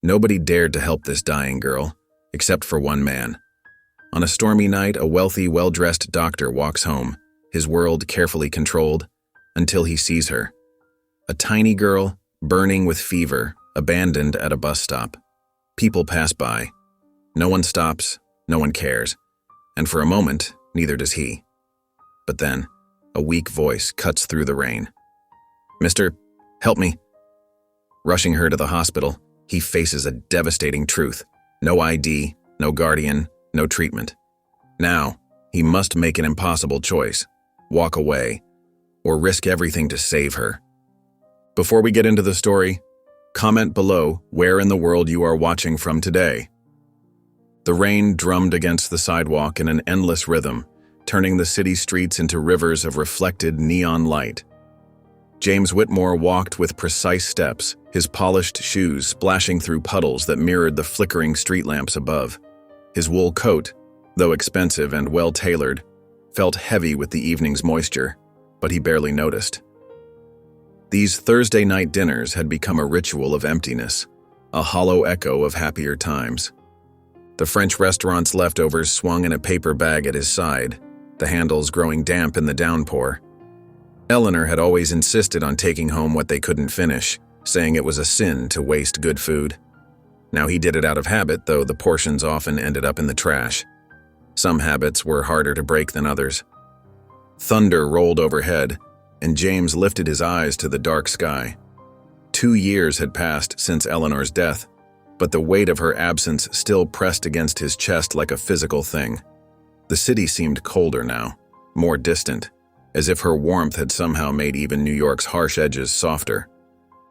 Nobody dared to help this dying girl, except for one man. On a stormy night, a wealthy, well-dressed doctor walks home, his world carefully controlled, until he sees her. A tiny girl, burning with fever, abandoned at a bus stop. People pass by. No one stops, no one cares. And for a moment, neither does he. But then, a weak voice cuts through the rain. "Mister, help me." Rushing her to the hospital, he faces a devastating truth. No ID, no guardian, no treatment. Now, he must make an impossible choice. Walk away, or risk everything to save her. Before we get into the story, comment below where in the world you are watching from today. The rain drummed against the sidewalk in an endless rhythm, turning the city streets into rivers of reflected neon light. James Whitmore walked with precise steps, his polished shoes splashing through puddles that mirrored the flickering street lamps above. His wool coat, though expensive and well-tailored, felt heavy with the evening's moisture, but he barely noticed. These Thursday night dinners had become a ritual of emptiness, a hollow echo of happier times. The French restaurant's leftovers swung in a paper bag at his side, the handles growing damp in the downpour. Eleanor had always insisted on taking home what they couldn't finish, saying it was a sin to waste good food. Now he did it out of habit, though the portions often ended up in the trash. Some habits were harder to break than others. Thunder rolled overhead, and James lifted his eyes to the dark sky. 2 years had passed since Eleanor's death, but the weight of her absence still pressed against his chest like a physical thing. The city seemed colder now, more distant, as if her warmth had somehow made even New York's harsh edges softer.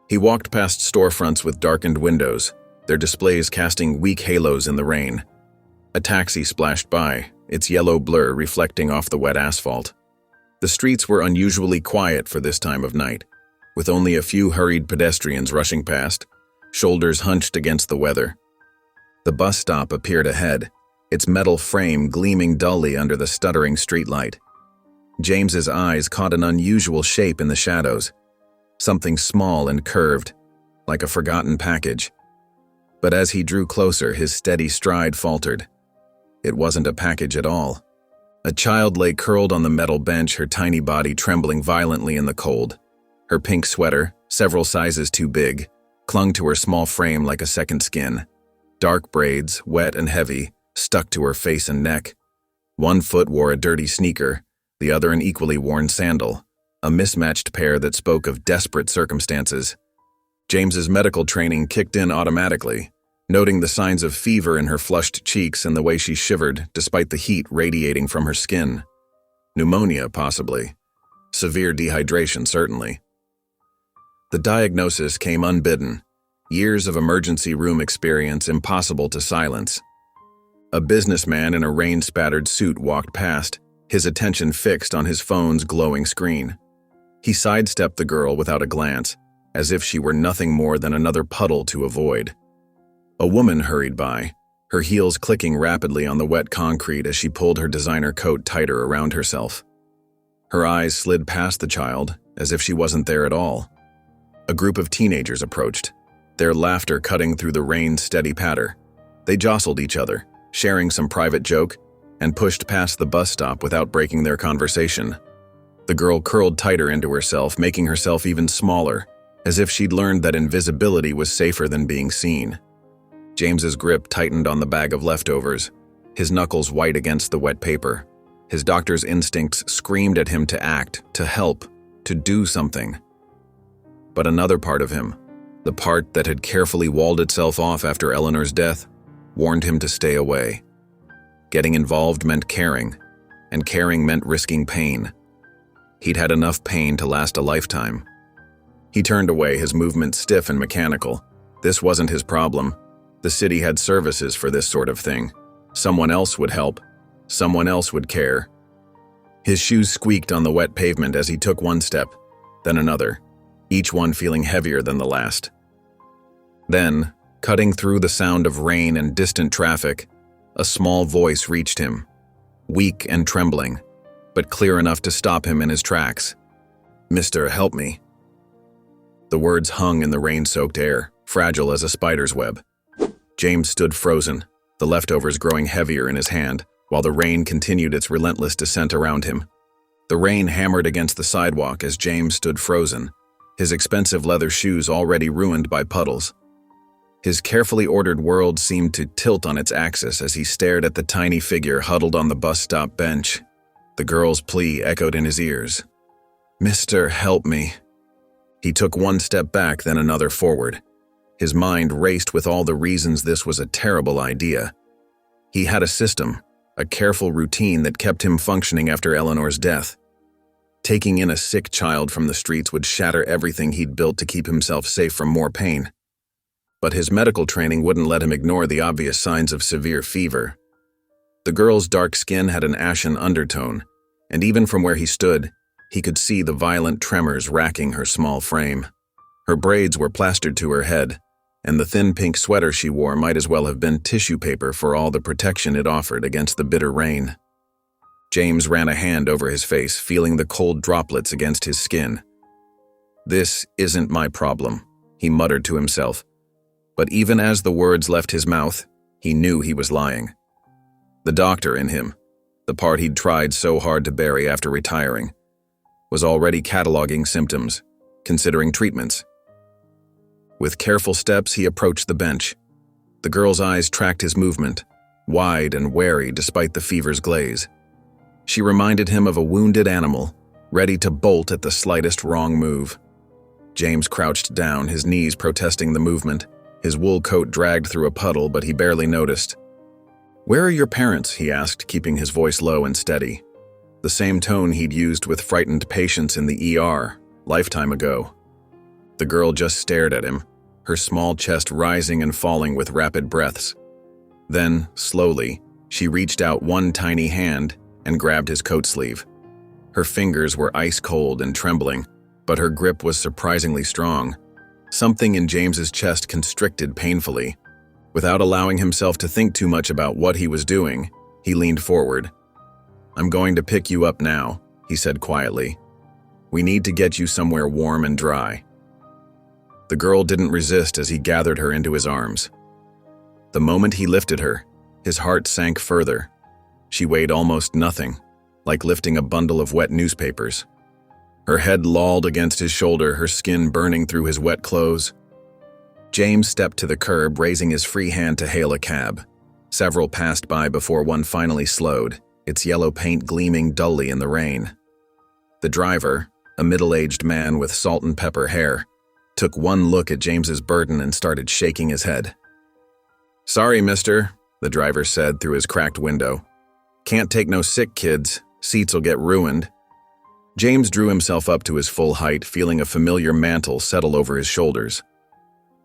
He walked past storefronts with darkened windows, their displays casting weak halos in the rain. A taxi splashed by, its yellow blur reflecting off the wet asphalt. The streets were unusually quiet for this time of night, with only a few hurried pedestrians rushing past, shoulders hunched against the weather. The bus stop appeared ahead, its metal frame gleaming dully under the stuttering streetlight. James's eyes caught an unusual shape in the shadows, something small and curved, like a forgotten package. But as he drew closer, his steady stride faltered. It wasn't a package at all. A child lay curled on the metal bench, her tiny body trembling violently in the cold. Her pink sweater, several sizes too big, clung to her small frame like a second skin. Dark braids, wet and heavy, stuck to her face and neck. One foot wore a dirty sneaker, the other an equally worn sandal, a mismatched pair that spoke of desperate circumstances. James's medical training kicked in automatically, noting the signs of fever in her flushed cheeks and the way she shivered despite the heat radiating from her skin. Pneumonia, possibly. Severe dehydration, certainly. The diagnosis came unbidden, years of emergency room experience impossible to silence. A businessman in a rain-spattered suit walked past, his attention fixed on his phone's glowing screen. He sidestepped the girl without a glance, as if she were nothing more than another puddle to avoid. A woman hurried by, her heels clicking rapidly on the wet concrete as she pulled her designer coat tighter around herself. Her eyes slid past the child, as if she wasn't there at all. A group of teenagers approached, their laughter cutting through the rain's steady patter. They jostled each other, sharing some private joke, and pushed past the bus stop without breaking their conversation. The girl curled tighter into herself, making herself even smaller, as if she'd learned that invisibility was safer than being seen. James's grip tightened on the bag of leftovers, his knuckles white against the wet paper. His doctor's instincts screamed at him to act, to help, to do something. But another part of him, the part that had carefully walled itself off after Eleanor's death, warned him to stay away. Getting involved meant caring, and caring meant risking pain. He'd had enough pain to last a lifetime. He turned away, his movements stiff and mechanical. This wasn't his problem. The city had services for this sort of thing. Someone else would help. Someone else would care. His shoes squeaked on the wet pavement as he took one step, then another, each one feeling heavier than the last. Then, cutting through the sound of rain and distant traffic, a small voice reached him, weak and trembling, but clear enough to stop him in his tracks. "Mister, help me." The words hung in the rain-soaked air, fragile as a spider's web. James stood frozen, the leftovers growing heavier in his hand, while the rain continued its relentless descent around him. The rain hammered against the sidewalk as James stood frozen, his expensive leather shoes already ruined by puddles. His carefully ordered world seemed to tilt on its axis as he stared at the tiny figure huddled on the bus stop bench. The girl's plea echoed in his ears. "Mister, help me." He took one step back, then another forward. His mind raced with all the reasons this was a terrible idea. He had a system, a careful routine that kept him functioning after Eleanor's death. Taking in a sick child from the streets would shatter everything he'd built to keep himself safe from more pain. But his medical training wouldn't let him ignore the obvious signs of severe fever. The girl's dark skin had an ashen undertone, and even from where he stood, he could see the violent tremors racking her small frame. Her braids were plastered to her head, and the thin pink sweater she wore might as well have been tissue paper for all the protection it offered against the bitter rain. James ran a hand over his face, feeling the cold droplets against his skin. "This isn't my problem," he muttered to himself. But even as the words left his mouth, he knew he was lying. The doctor in him, the part he'd tried so hard to bury after retiring, was already cataloging symptoms, considering treatments. With careful steps, he approached the bench. The girl's eyes tracked his movement, wide and wary despite the fever's glaze. She reminded him of a wounded animal, ready to bolt at the slightest wrong move. James crouched down, his knees protesting the movement. His wool coat dragged through a puddle, but he barely noticed. "Where are your parents?" he asked, keeping his voice low and steady. The same tone he'd used with frightened patients in the ER, lifetime ago. The girl just stared at him, her small chest rising and falling with rapid breaths. Then, slowly, she reached out one tiny hand and grabbed his coat sleeve. Her fingers were ice cold and trembling, but her grip was surprisingly strong. Something in James's chest constricted painfully. Without allowing himself to think too much about what he was doing, he leaned forward. "I'm going to pick you up now," he said quietly. "We need to get you somewhere warm and dry." The girl didn't resist as he gathered her into his arms. The moment he lifted her, his heart sank further. She weighed almost nothing, like lifting a bundle of wet newspapers. Her head lolled against his shoulder, her skin burning through his wet clothes. James stepped to the curb, raising his free hand to hail a cab. Several passed by before one finally slowed, its yellow paint gleaming dully in the rain. The driver, a middle-aged man with salt and pepper hair, took one look at James's burden and started shaking his head. "Sorry, mister," the driver said through his cracked window. "Can't take no sick kids. Seats'll get ruined." James drew himself up to his full height, feeling a familiar mantle settle over his shoulders.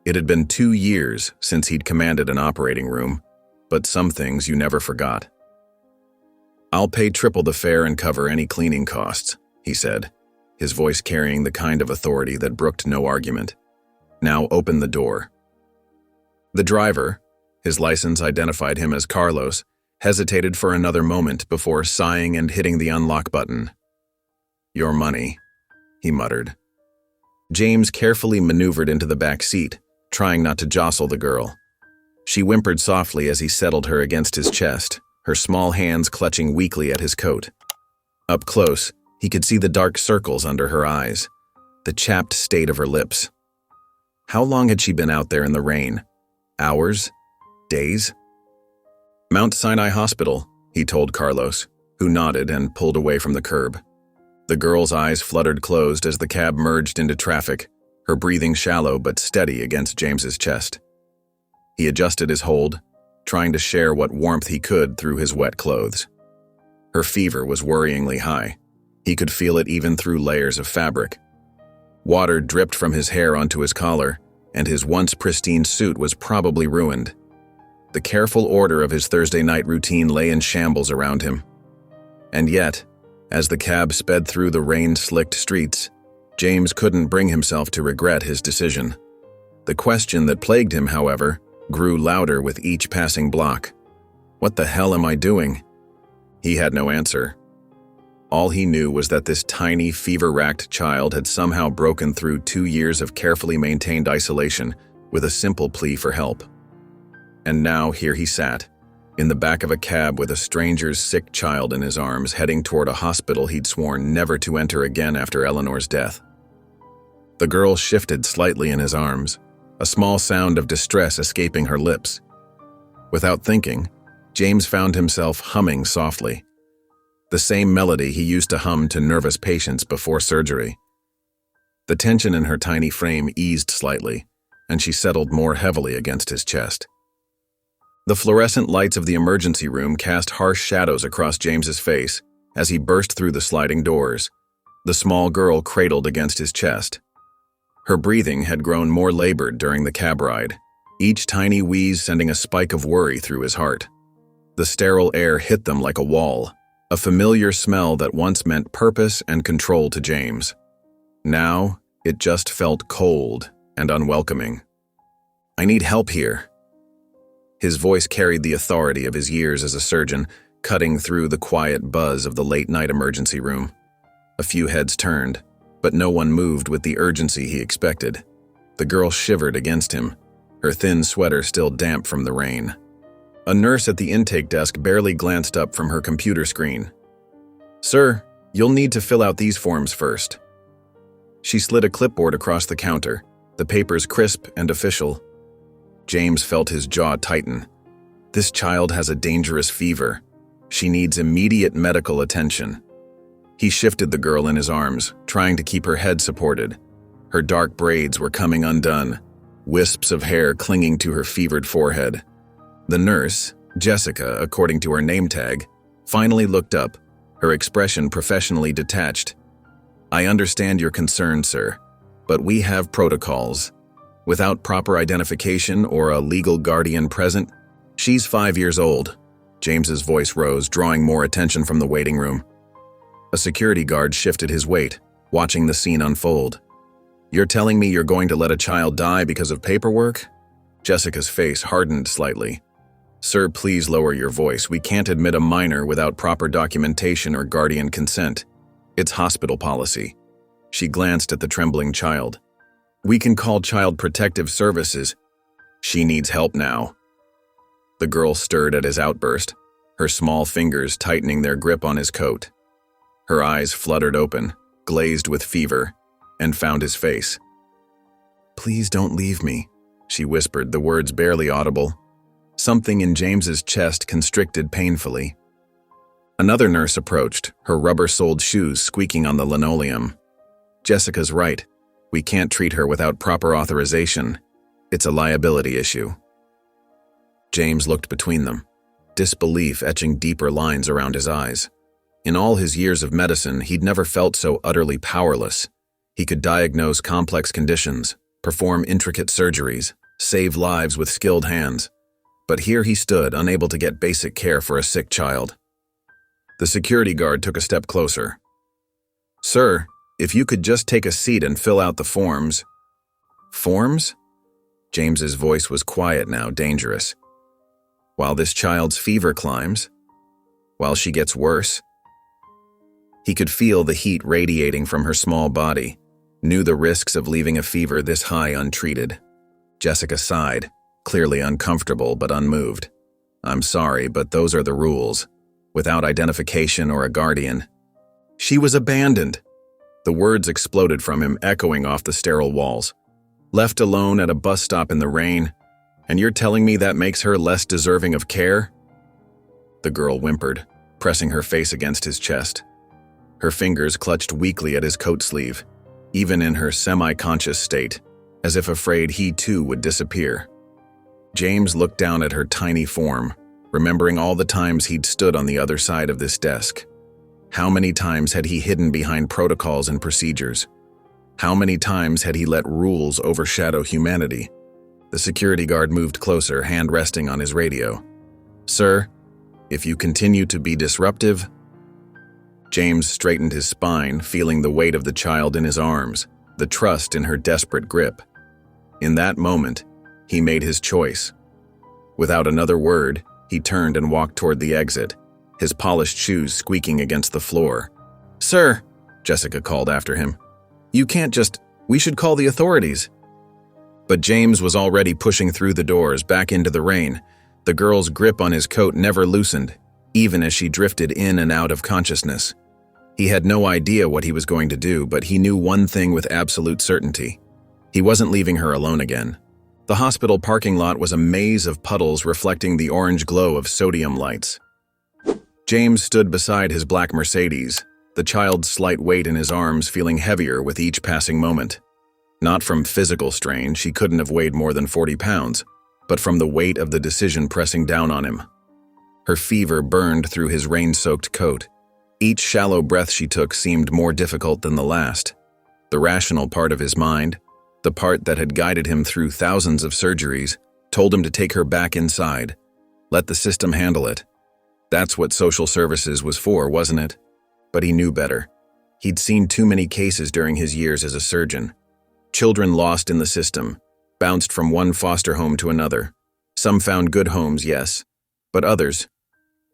It had been 2 years since he'd commanded an operating room, but some things you never forgot. "I'll pay triple the fare and cover any cleaning costs," he said, his voice carrying the kind of authority that brooked no argument. "Now open the door." The driver, his license identified him as Carlos, hesitated for another moment before sighing and hitting the unlock button. "Your money," he muttered. James carefully maneuvered into the back seat, trying not to jostle the girl. She whimpered softly as he settled her against his chest, her small hands clutching weakly at his coat. Up close, he could see the dark circles under her eyes, the chapped state of her lips. How long had she been out there in the rain? Hours? Days? "Mount Sinai Hospital," he told Carlos, who nodded and pulled away from the curb. The girl's eyes fluttered closed as the cab merged into traffic, her breathing shallow but steady against James's chest. He adjusted his hold, trying to share what warmth he could through his wet clothes. Her fever was worryingly high. He could feel it even through layers of fabric. Water dripped from his hair onto his collar, and his once pristine suit was probably ruined. The careful order of his Thursday night routine lay in shambles around him. And yet, as the cab sped through the rain-slicked streets, James couldn't bring himself to regret his decision. The question that plagued him, however, grew louder with each passing block. What the hell am I doing? He had no answer. All he knew was that this tiny, fever-racked child had somehow broken through 2 years of carefully maintained isolation with a simple plea for help. And now here he sat, in the back of a cab with a stranger's sick child in his arms, heading toward a hospital he'd sworn never to enter again after Eleanor's death. The girl shifted slightly in his arms, a small sound of distress escaping her lips. Without thinking, James found himself humming softly, the same melody he used to hum to nervous patients before surgery. The tension in her tiny frame eased slightly, and she settled more heavily against his chest. The fluorescent lights of the emergency room cast harsh shadows across James's face as he burst through the sliding doors, the small girl cradled against his chest. Her breathing had grown more labored during the cab ride, each tiny wheeze sending a spike of worry through his heart. The sterile air hit them like a wall, a familiar smell that once meant purpose and control to James. Now, it just felt cold and unwelcoming. "I need help here." His voice carried the authority of his years as a surgeon, cutting through the quiet buzz of the late-night emergency room. A few heads turned, but no one moved with the urgency he expected. The girl shivered against him, her thin sweater still damp from the rain. A nurse at the intake desk barely glanced up from her computer screen. "Sir, you'll need to fill out these forms first." She slid a clipboard across the counter, the papers crisp and official. James felt his jaw tighten. This child has a dangerous fever. She needs immediate medical attention. He shifted the girl in his arms, trying to keep her head supported. Her dark braids were coming undone, wisps of hair clinging to her fevered forehead. The nurse, Jessica according to her name tag, finally looked up, her expression professionally detached. "I understand your concern, sir, but we have protocols. Without proper identification or a legal guardian present, she's 5 years old." James's voice rose, drawing more attention from the waiting room. A security guard shifted his weight, watching the scene unfold. "You're telling me you're going to let a child die because of paperwork?" Jessica's face hardened slightly. "Sir, please lower your voice. We can't admit a minor without proper documentation or guardian consent. It's hospital policy." She glanced at the trembling child. "We can call Child Protective Services. She needs help now." The girl stirred at his outburst, her small fingers tightening their grip on his coat. Her eyes fluttered open, glazed with fever, and found his face. "Please don't leave me," she whispered, the words barely audible. Something in James's chest constricted painfully. Another nurse approached, her rubber-soled shoes squeaking on the linoleum. "Jessica's right. We can't treat her without proper authorization. It's a liability issue." James looked between them, disbelief etching deeper lines around his eyes. In all his years of medicine, he'd never felt so utterly powerless. He could diagnose complex conditions, perform intricate surgeries, save lives with skilled hands. But here he stood, unable to get basic care for a sick child. The security guard took a step closer. "Sir, if you could just take a seat and fill out the forms." "Forms?" James's voice was quiet now, dangerous. "While this child's fever climbs? While she gets worse?" He could feel the heat radiating from her small body, knew the risks of leaving a fever this high untreated. Jessica sighed, clearly uncomfortable but unmoved. "I'm sorry, but those are the rules. Without identification or a guardian." "She was abandoned." The words exploded from him, echoing off the sterile walls. "Left alone at a bus stop in the rain, and you're telling me that makes her less deserving of care?" The girl whimpered, pressing her face against his chest. Her fingers clutched weakly at his coat sleeve, even in her semi-conscious state, as if afraid he too would disappear. James looked down at her tiny form, remembering all the times he'd stood on the other side of this desk. How many times had he hidden behind protocols and procedures? How many times had he let rules overshadow humanity? The security guard moved closer, hand resting on his radio. "Sir, if you continue to be disruptive..." James straightened his spine, feeling the weight of the child in his arms, the trust in her desperate grip. In that moment, he made his choice. Without another word, he turned and walked toward the exit, his polished shoes squeaking against the floor. "Sir," Jessica called after him, "you can't just... We should call the authorities." But James was already pushing through the doors back into the rain, The girl's grip on his coat never loosened, even as she drifted in and out of consciousness. He had no idea what he was going to do, but he knew one thing with absolute certainty. He wasn't leaving her alone again. The hospital parking lot was a maze of puddles reflecting the orange glow of sodium lights. James stood beside his black Mercedes, the child's slight weight in his arms feeling heavier with each passing moment. Not from physical strain, she couldn't have weighed more than 40 pounds, but from the weight of the decision pressing down on him. Her fever burned through his rain-soaked coat. Each shallow breath she took seemed more difficult than the last. The rational part of his mind, the part that had guided him through thousands of surgeries, told him to take her back inside. Let the system handle it. That's what social services was for, wasn't it? But he knew better. He'd seen too many cases during his years as a surgeon. Children lost in the system, bounced from one foster home to another. Some found good homes, yes, but others.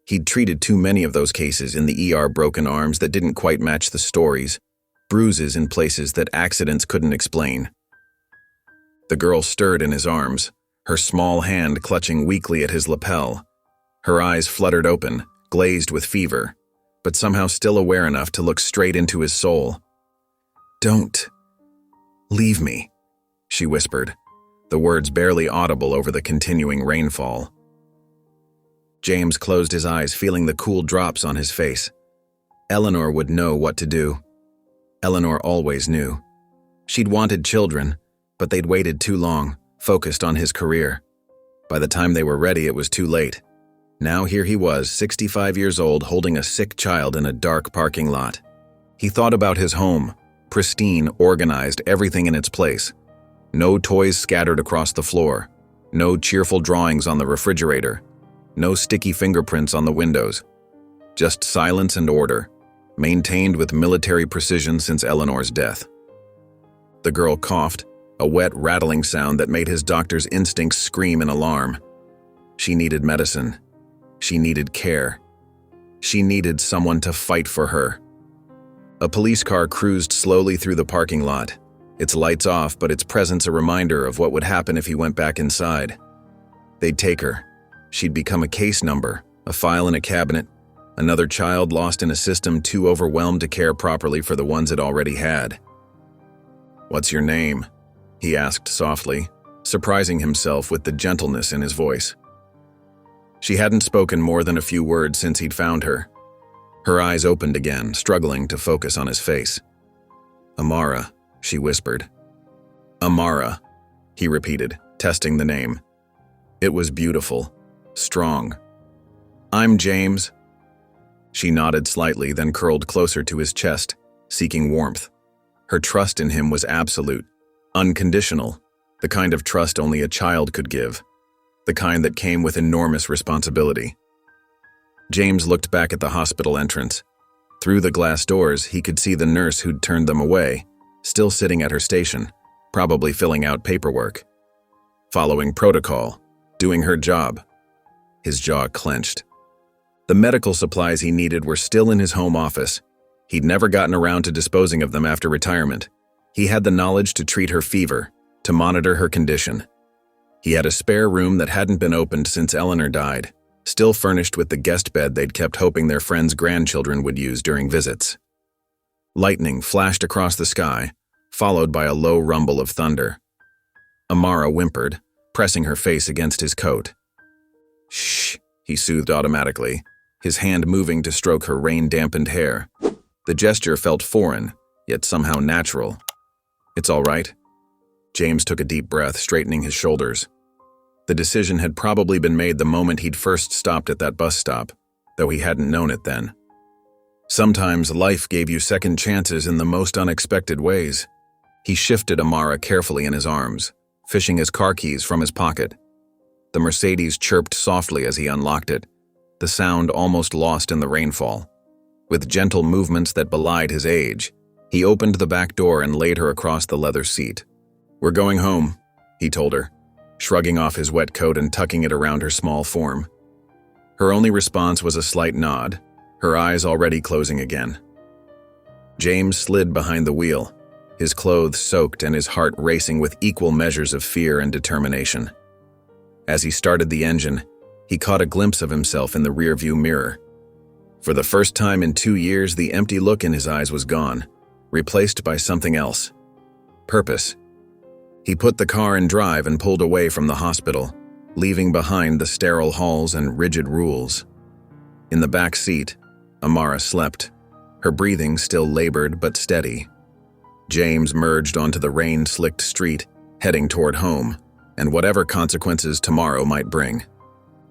He'd treated too many of those cases in the ER, broken arms that didn't quite match the stories, bruises in places that accidents couldn't explain. The girl stirred in his arms, her small hand clutching weakly at his lapel. Her eyes fluttered open, glazed with fever, but somehow still aware enough to look straight into his soul. "Don't leave me," she whispered, the words barely audible over the continuing rainfall. James closed his eyes, feeling the cool drops on his face. Eleanor would know what to do. Eleanor always knew. She'd wanted children, but they'd waited too long, focused on his career. By the time they were ready, it was too late. Now here he was, 65 years old, holding a sick child in a dark parking lot. He thought about his home, pristine, organized, everything in its place. No toys scattered across the floor, no cheerful drawings on the refrigerator, no sticky fingerprints on the windows. Just silence and order, maintained with military precision since Eleanor's death. The girl coughed, a wet, rattling sound that made his doctor's instincts scream in alarm. She needed medicine. She needed care. She needed someone to fight for her. A police car cruised slowly through the parking lot, its lights off, but its presence a reminder of what would happen if he went back inside. They'd take her. She'd become a case number, a file in a cabinet, another child lost in a system too overwhelmed to care properly for the ones it already had. "What's your name?" he asked softly, surprising himself with the gentleness in his voice. She hadn't spoken more than a few words since he'd found her. Her eyes opened again, struggling to focus on his face. "Amara," she whispered. "Amara," he repeated, testing the name. It was beautiful, strong. "I'm James." She nodded slightly, then curled closer to his chest, seeking warmth. Her trust in him was absolute, unconditional, the kind of trust only a child could give, the kind that came with enormous responsibility. James looked back at the hospital entrance. Through the glass doors, he could see the nurse who'd turned them away, still sitting at her station, probably filling out paperwork. Following protocol, doing her job. His jaw clenched. The medical supplies he needed were still in his home office. He'd never gotten around to disposing of them after retirement. He had the knowledge to treat her fever, to monitor her condition. He had a spare room that hadn't been opened since Eleanor died, still furnished with the guest bed they'd kept hoping their friends' grandchildren would use during visits. Lightning flashed across the sky, followed by a low rumble of thunder. Amara whimpered, pressing her face against his coat. "Shh," he soothed automatically, his hand moving to stroke her rain-dampened hair. The gesture felt foreign, yet somehow natural. "It's all right." James took a deep breath, straightening his shoulders. The decision had probably been made the moment he'd first stopped at that bus stop, though he hadn't known it then. Sometimes life gave you second chances in the most unexpected ways. He shifted Amara carefully in his arms, fishing his car keys from his pocket. The Mercedes chirped softly as he unlocked it, the sound almost lost in the rainfall. With gentle movements that belied his age, he opened the back door and laid her across the leather seat. "We're going home," he told her, shrugging off his wet coat and tucking it around her small form. Her only response was a slight nod, her eyes already closing again. James slid behind the wheel, his clothes soaked and his heart racing with equal measures of fear and determination. As he started the engine, He caught a glimpse of himself in the rearview mirror. For the first time in 2 years, the empty look in his eyes was gone, replaced by something else. Purpose. He put the car in drive and pulled away from the hospital, leaving behind the sterile halls and rigid rules. In the back seat, Amara slept, her breathing still labored but steady. James merged onto the rain-slicked street, heading toward home, and whatever consequences tomorrow might bring.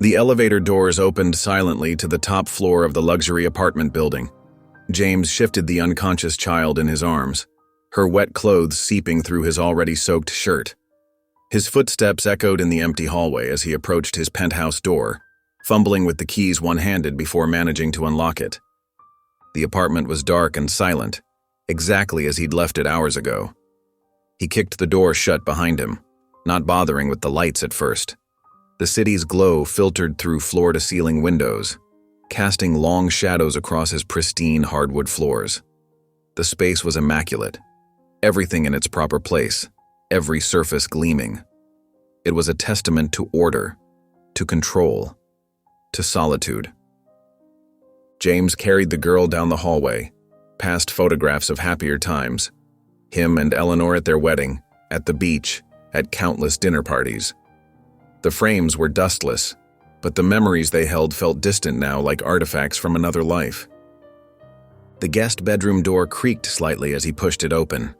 The elevator doors opened silently to the top floor of the luxury apartment building. James shifted the unconscious child in his arms, her wet clothes seeping through his already soaked shirt. His footsteps echoed in the empty hallway as he approached his penthouse door, fumbling with the keys one-handed before managing to unlock it. The apartment was dark and silent, exactly as he'd left it hours ago. He kicked the door shut behind him, not bothering with the lights at first. The city's glow filtered through floor-to-ceiling windows, casting long shadows across his pristine hardwood floors. The space was immaculate, everything in its proper place, every surface gleaming. It was a testament to order, to control, to solitude. James carried the girl down the hallway, past photographs of happier times, him and Eleanor at their wedding, at the beach, at countless dinner parties. The frames were dustless, but the memories they held felt distant now, like artifacts from another life. The guest bedroom door creaked slightly as he pushed it open.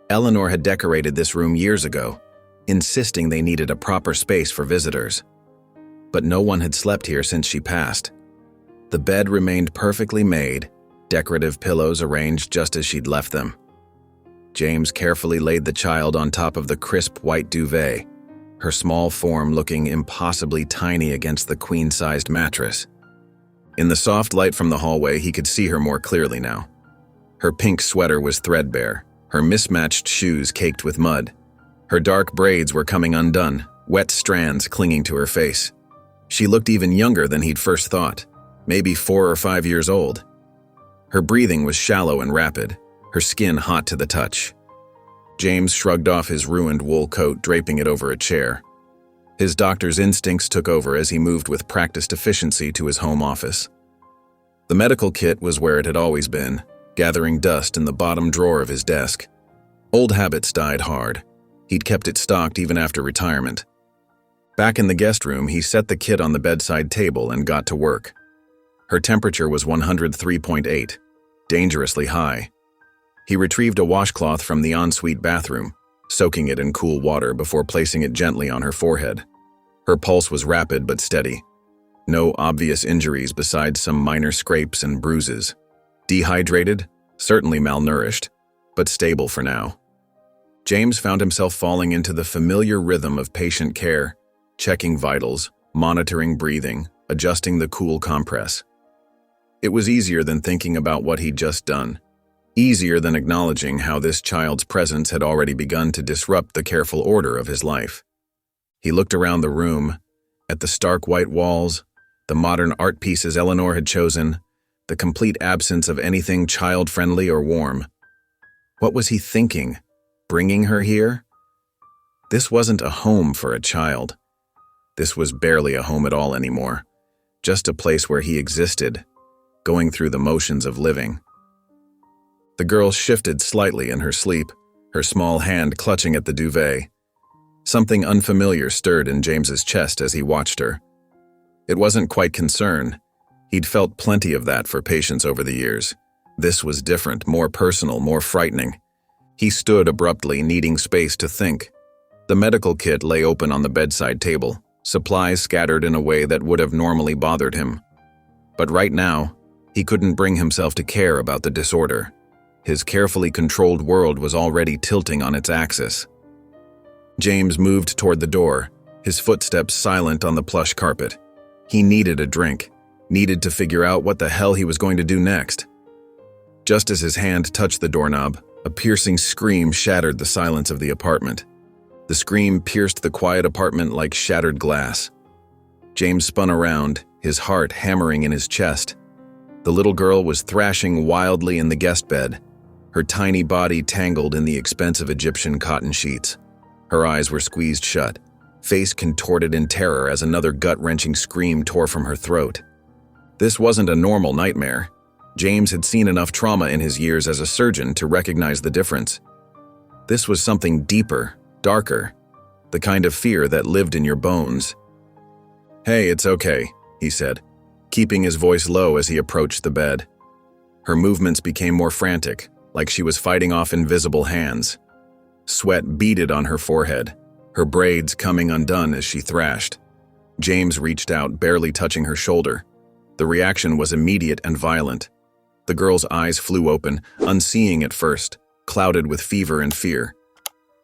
Eleanor had decorated this room years ago, insisting they needed a proper space for visitors. But no one had slept here since she passed. The bed remained perfectly made, decorative pillows arranged just as she'd left them. James carefully laid the child on top of the crisp white duvet, her small form looking impossibly tiny against the queen-sized mattress. In the soft light from the hallway, he could see her more clearly now. Her pink sweater was threadbare, her mismatched shoes caked with mud. Her dark braids were coming undone, wet strands clinging to her face. She looked even younger than he'd first thought, maybe 4 or 5 years old. Her breathing was shallow and rapid, her skin hot to the touch. James shrugged off his ruined wool coat, draping it over a chair. His doctor's instincts took over as he moved with practiced efficiency to his home office. The medical kit was where it had always been, gathering dust in the bottom drawer of his desk. Old habits died hard. He'd kept it stocked even after retirement. Back in the guest room, he set the kit on the bedside table and got to work. Her temperature was 103.8, dangerously high. He retrieved a washcloth from the ensuite bathroom, soaking it in cool water before placing it gently on her forehead. Her pulse was rapid but steady. No obvious injuries besides some minor scrapes and bruises. Dehydrated, certainly malnourished, but stable for now. James found himself falling into the familiar rhythm of patient care, checking vitals, monitoring breathing, adjusting the cool compress. It was easier than thinking about what he'd just done. Easier than acknowledging how this child's presence had already begun to disrupt the careful order of his life. He looked around the room, at the stark white walls, the modern art pieces Eleanor had chosen, the complete absence of anything child-friendly or warm. What was he thinking? Bringing her here? This wasn't a home for a child. This was barely a home at all anymore, just a place where he existed, going through the motions of living. The girl shifted slightly in her sleep, her small hand clutching at the duvet. Something unfamiliar stirred in James's chest as he watched her. It wasn't quite concern. He'd felt plenty of that for patients over the years. This was different, more personal, more frightening. He stood abruptly, needing space to think. The medical kit lay open on the bedside table, supplies scattered in a way that would have normally bothered him. But right now, he couldn't bring himself to care about the disorder. His carefully controlled world was already tilting on its axis. James moved toward the door, his footsteps silent on the plush carpet. He needed a drink, needed to figure out what the hell he was going to do next. Just as his hand touched the doorknob, a piercing scream shattered the silence of the apartment. The scream pierced the quiet apartment like shattered glass. James spun around, his heart hammering in his chest. The little girl was thrashing wildly in the guest bed, her tiny body tangled in the expensive Egyptian cotton sheets. Her eyes were squeezed shut, face contorted in terror as another gut-wrenching scream tore from her throat. This wasn't a normal nightmare. James had seen enough trauma in his years as a surgeon to recognize the difference. This was something deeper, darker, the kind of fear that lived in your bones. "Hey, it's okay," he said, keeping his voice low as he approached the bed. Her movements became more frantic, like she was fighting off invisible hands. Sweat beaded on her forehead, her braids coming undone as she thrashed. James reached out, barely touching her shoulder. The reaction was immediate and violent. The girl's eyes flew open, unseeing at first, clouded with fever and fear.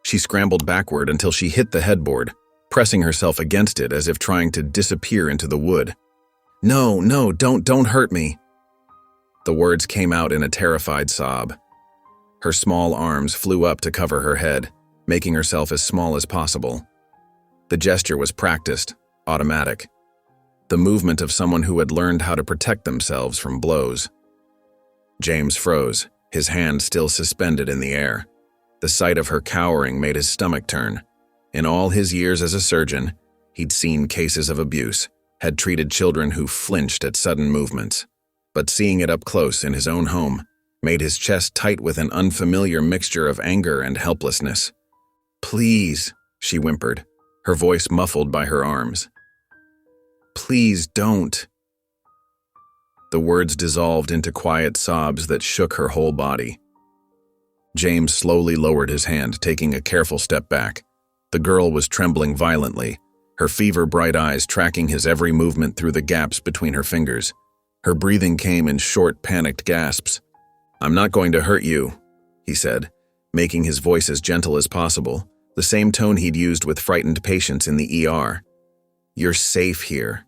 She scrambled backward until she hit the headboard, pressing herself against it as if trying to disappear into the wood. No, don't hurt me." The words came out in a terrified sob. Her small arms flew up to cover her head, making herself as small as possible. The gesture was practiced, automatic. The movement of someone who had learned how to protect themselves from blows. James froze, his hand still suspended in the air. The sight of her cowering made his stomach turn. In all his years as a surgeon, he'd seen cases of abuse, had treated children who flinched at sudden movements. But seeing it up close in his own home made his chest tight with an unfamiliar mixture of anger and helplessness. "Please," she whimpered, her voice muffled by her arms. "Please don't." The words dissolved into quiet sobs that shook her whole body. James slowly lowered his hand, taking a careful step back. The girl was trembling violently, her fever-bright eyes tracking his every movement through the gaps between her fingers. Her breathing came in short, panicked gasps. "I'm not going to hurt you," he said, making his voice as gentle as possible, the same tone he'd used with frightened patients in the ER. "You're safe here."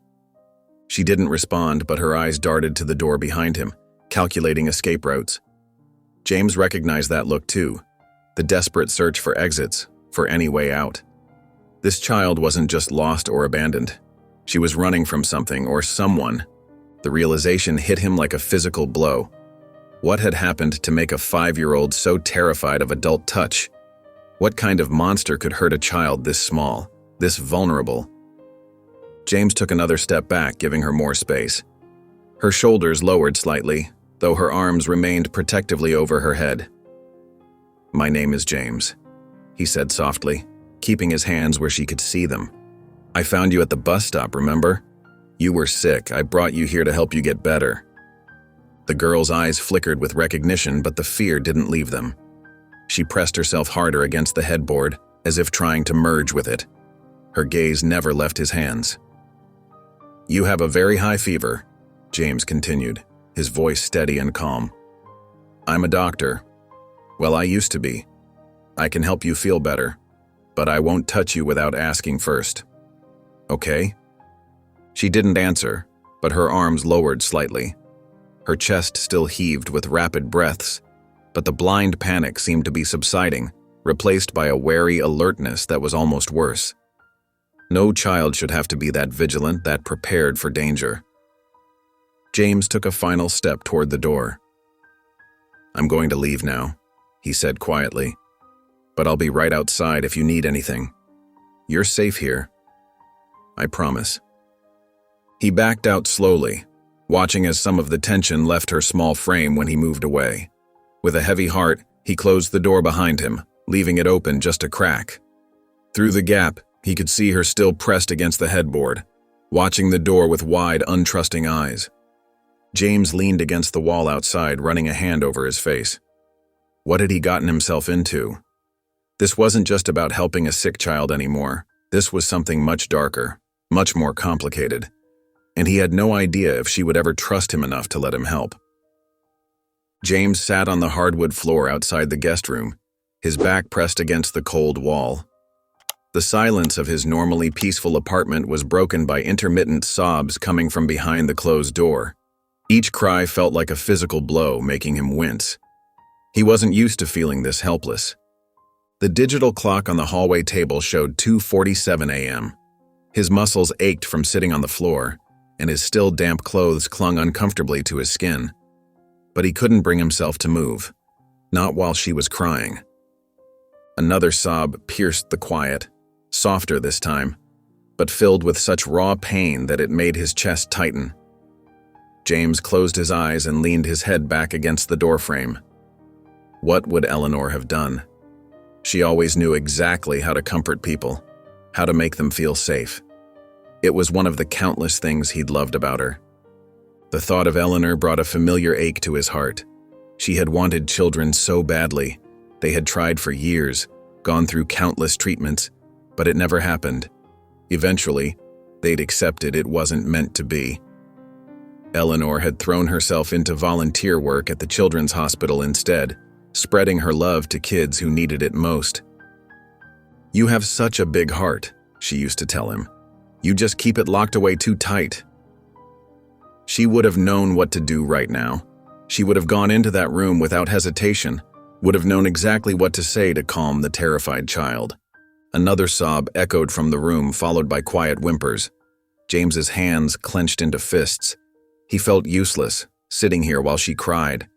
She didn't respond, but her eyes darted to the door behind him, calculating escape routes. James recognized that look too, the desperate search for exits, for any way out. This child wasn't just lost or abandoned. She was running from something or someone. The realization hit him like a physical blow. What had happened to make a 5-year-old so terrified of adult touch? What kind of monster could hurt a child this small, this vulnerable? James took another step back, giving her more space. Her shoulders lowered slightly, though her arms remained protectively over her head. "My name is James," he said softly, keeping his hands where she could see them. "I found you at the bus stop, remember? You were sick. I brought you here to help you get better." The girl's eyes flickered with recognition, but the fear didn't leave them. She pressed herself harder against the headboard, as if trying to merge with it. Her gaze never left his hands. "You have a very high fever," James continued, his voice steady and calm. "I'm a doctor. Well, I used to be. I can help you feel better, but I won't touch you without asking first. Okay?" She didn't answer, but her arms lowered slightly. Her chest still heaved with rapid breaths, but the blind panic seemed to be subsiding, replaced by a wary alertness that was almost worse. No child should have to be that vigilant, that prepared for danger. James took a final step toward the door. "I'm going to leave now," he said quietly, "but I'll be right outside if you need anything. You're safe here. I promise." He backed out slowly, watching as some of the tension left her small frame when he moved away. With a heavy heart, he closed the door behind him, leaving it open just a crack. Through the gap, he could see her still pressed against the headboard, watching the door with wide, untrusting eyes. James leaned against the wall outside, running a hand over his face. What had he gotten himself into? This wasn't just about helping a sick child anymore. This was something much darker, much more complicated, and he had no idea if she would ever trust him enough to let him help. James sat on the hardwood floor outside the guest room, his back pressed against the cold wall. The silence of his normally peaceful apartment was broken by intermittent sobs coming from behind the closed door. Each cry felt like a physical blow, making him wince. He wasn't used to feeling this helpless. The digital clock on the hallway table showed 2:47 a.m. His muscles ached from sitting on the floor, and his still damp clothes clung uncomfortably to his skin. But he couldn't bring himself to move, not while she was crying. Another sob pierced the quiet, softer this time, but filled with such raw pain that it made his chest tighten. James closed his eyes and leaned his head back against the doorframe. What would Eleanor have done? She always knew exactly how to comfort people, how to make them feel safe. It was one of the countless things he'd loved about her. The thought of Eleanor brought a familiar ache to his heart. She had wanted children so badly. They had tried for years, gone through countless treatments, but it never happened. Eventually, they'd accepted it wasn't meant to be. Eleanor had thrown herself into volunteer work at the children's hospital instead, spreading her love to kids who needed it most. "You have such a big heart," she used to tell him. "You just keep it locked away too tight." She would have known what to do right now. She would have gone into that room without hesitation, would have known exactly what to say to calm the terrified child. Another sob echoed from the room, followed by quiet whimpers. James's hands clenched into fists. He felt useless, sitting here while she cried.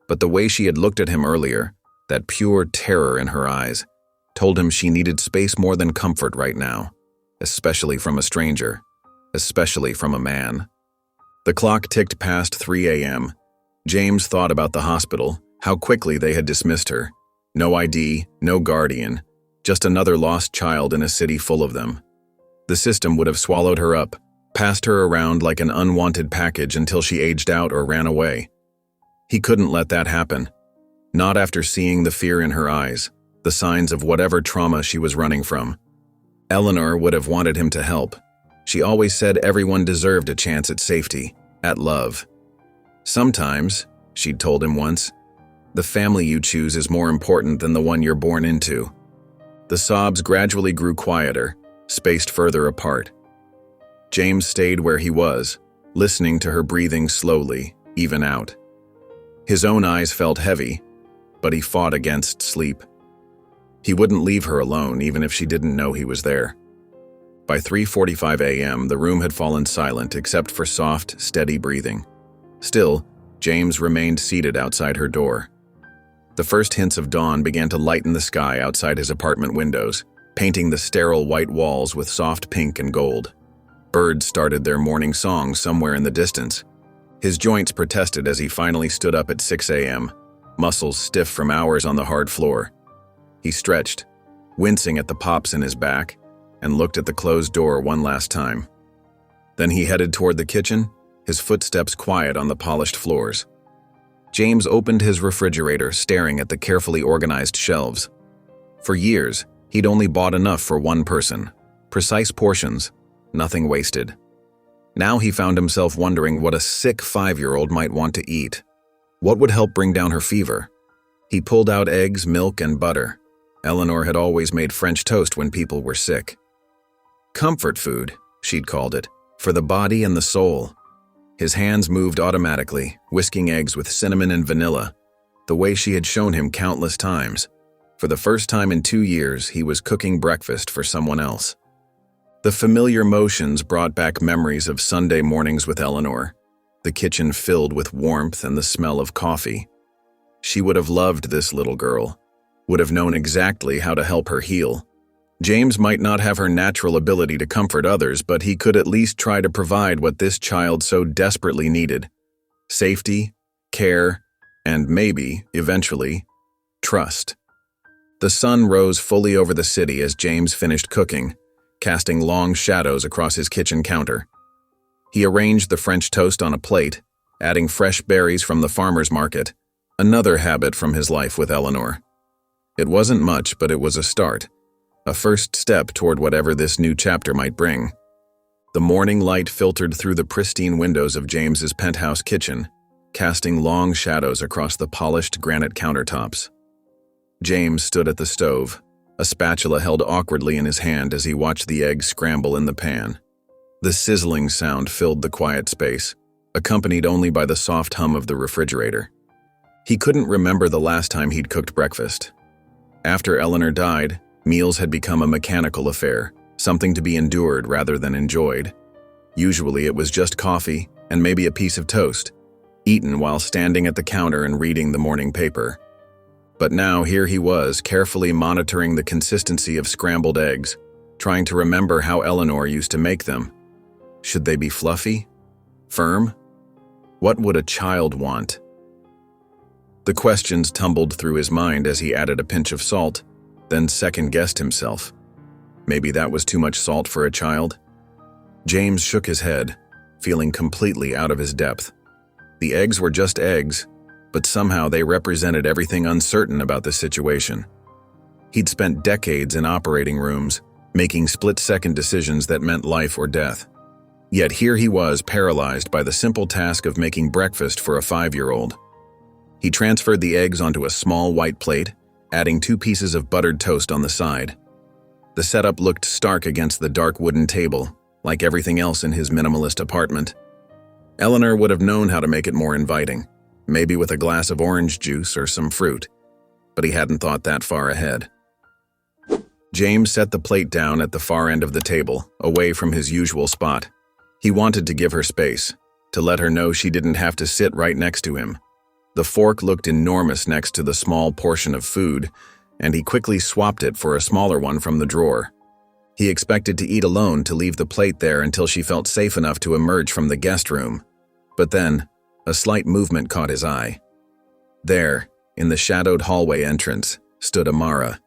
But the way she had looked at him earlier, that pure terror in her eyes, told him she needed space more than comfort right now, especially from a stranger, especially from a man. The clock ticked past 3 a.m. James thought about the hospital, how quickly they had dismissed her. No ID, no guardian, just another lost child in a city full of them. The system would have swallowed her up, passed her around like an unwanted package until she aged out or ran away. He couldn't let that happen. Not after seeing the fear in her eyes, the signs of whatever trauma she was running from. Eleanor would have wanted him to help. She always said everyone deserved a chance at safety, at love. "Sometimes," she'd told him once, "the family you choose is more important than the one you're born into." The sobs gradually grew quieter, spaced further apart. James stayed where he was, listening to her breathing slowly, even out. His own eyes felt heavy, but he fought against sleep. He wouldn't leave her alone even if she didn't know he was there. By 3:45 a.m., the room had fallen silent except for soft, steady breathing. Still, James remained seated outside her door. The first hints of dawn began to lighten the sky outside his apartment windows, painting the sterile white walls with soft pink and gold. Birds started their morning song somewhere in the distance. His joints protested as he finally stood up at 6 a.m., muscles stiff from hours on the hard floor. He stretched, wincing at the pops in his back, and looked at the closed door one last time. Then he headed toward the kitchen, his footsteps quiet on the polished floors. James opened his refrigerator, staring at the carefully organized shelves. For years, he'd only bought enough for one person. Precise portions, nothing wasted. Now he found himself wondering what a sick 5-year-old might want to eat. What would help bring down her fever? He pulled out eggs, milk, and butter. Eleanor had always made French toast when people were sick. Comfort food, she'd called it, for the body and the soul. His hands moved automatically, whisking eggs with cinnamon and vanilla, the way she had shown him countless times. For the first time in 2 years, he was cooking breakfast for someone else. The familiar motions brought back memories of Sunday mornings with Eleanor, the kitchen filled with warmth and the smell of coffee. She would have loved this little girl, would have known exactly how to help her heal. James might not have her natural ability to comfort others, but he could at least try to provide what this child so desperately needed: safety, care, and maybe, eventually, trust. The sun rose fully over the city as James finished cooking, casting long shadows across his kitchen counter. He arranged the French toast on a plate, adding fresh berries from the farmer's market, another habit from his life with Eleanor. It wasn't much, but it was a start, a first step toward whatever this new chapter might bring. The morning light filtered through the pristine windows of James's penthouse kitchen, casting long shadows across the polished granite countertops. James stood at the stove, a spatula held awkwardly in his hand as he watched the eggs scramble in the pan. The sizzling sound filled the quiet space, accompanied only by the soft hum of the refrigerator. He couldn't remember the last time he'd cooked breakfast. After Eleanor died, meals had become a mechanical affair, something to be endured rather than enjoyed. Usually it was just coffee and maybe a piece of toast, eaten while standing at the counter and reading the morning paper. But now here he was, carefully monitoring the consistency of scrambled eggs, trying to remember how Eleanor used to make them. Should they be fluffy? Firm? What would a child want? The questions tumbled through his mind as he added a pinch of salt, then second-guessed himself. Maybe that was too much salt for a child? James shook his head, feeling completely out of his depth. The eggs were just eggs, but somehow they represented everything uncertain about the situation. He'd spent decades in operating rooms, making split-second decisions that meant life or death. Yet here he was, paralyzed by the simple task of making breakfast for a 5-year-old. He transferred the eggs onto a small white plate, adding 2 pieces of buttered toast on the side. The setup looked stark against the dark wooden table, like everything else in his minimalist apartment. Eleanor would have known how to make it more inviting, maybe with a glass of orange juice or some fruit, but he hadn't thought that far ahead. James set the plate down at the far end of the table, away from his usual spot. He wanted to give her space, to let her know she didn't have to sit right next to him. The fork looked enormous next to the small portion of food, and he quickly swapped it for a smaller one from the drawer. He expected to eat alone, to leave the plate there until she felt safe enough to emerge from the guest room. But then, a slight movement caught his eye. There, in the shadowed hallway entrance, stood Amara.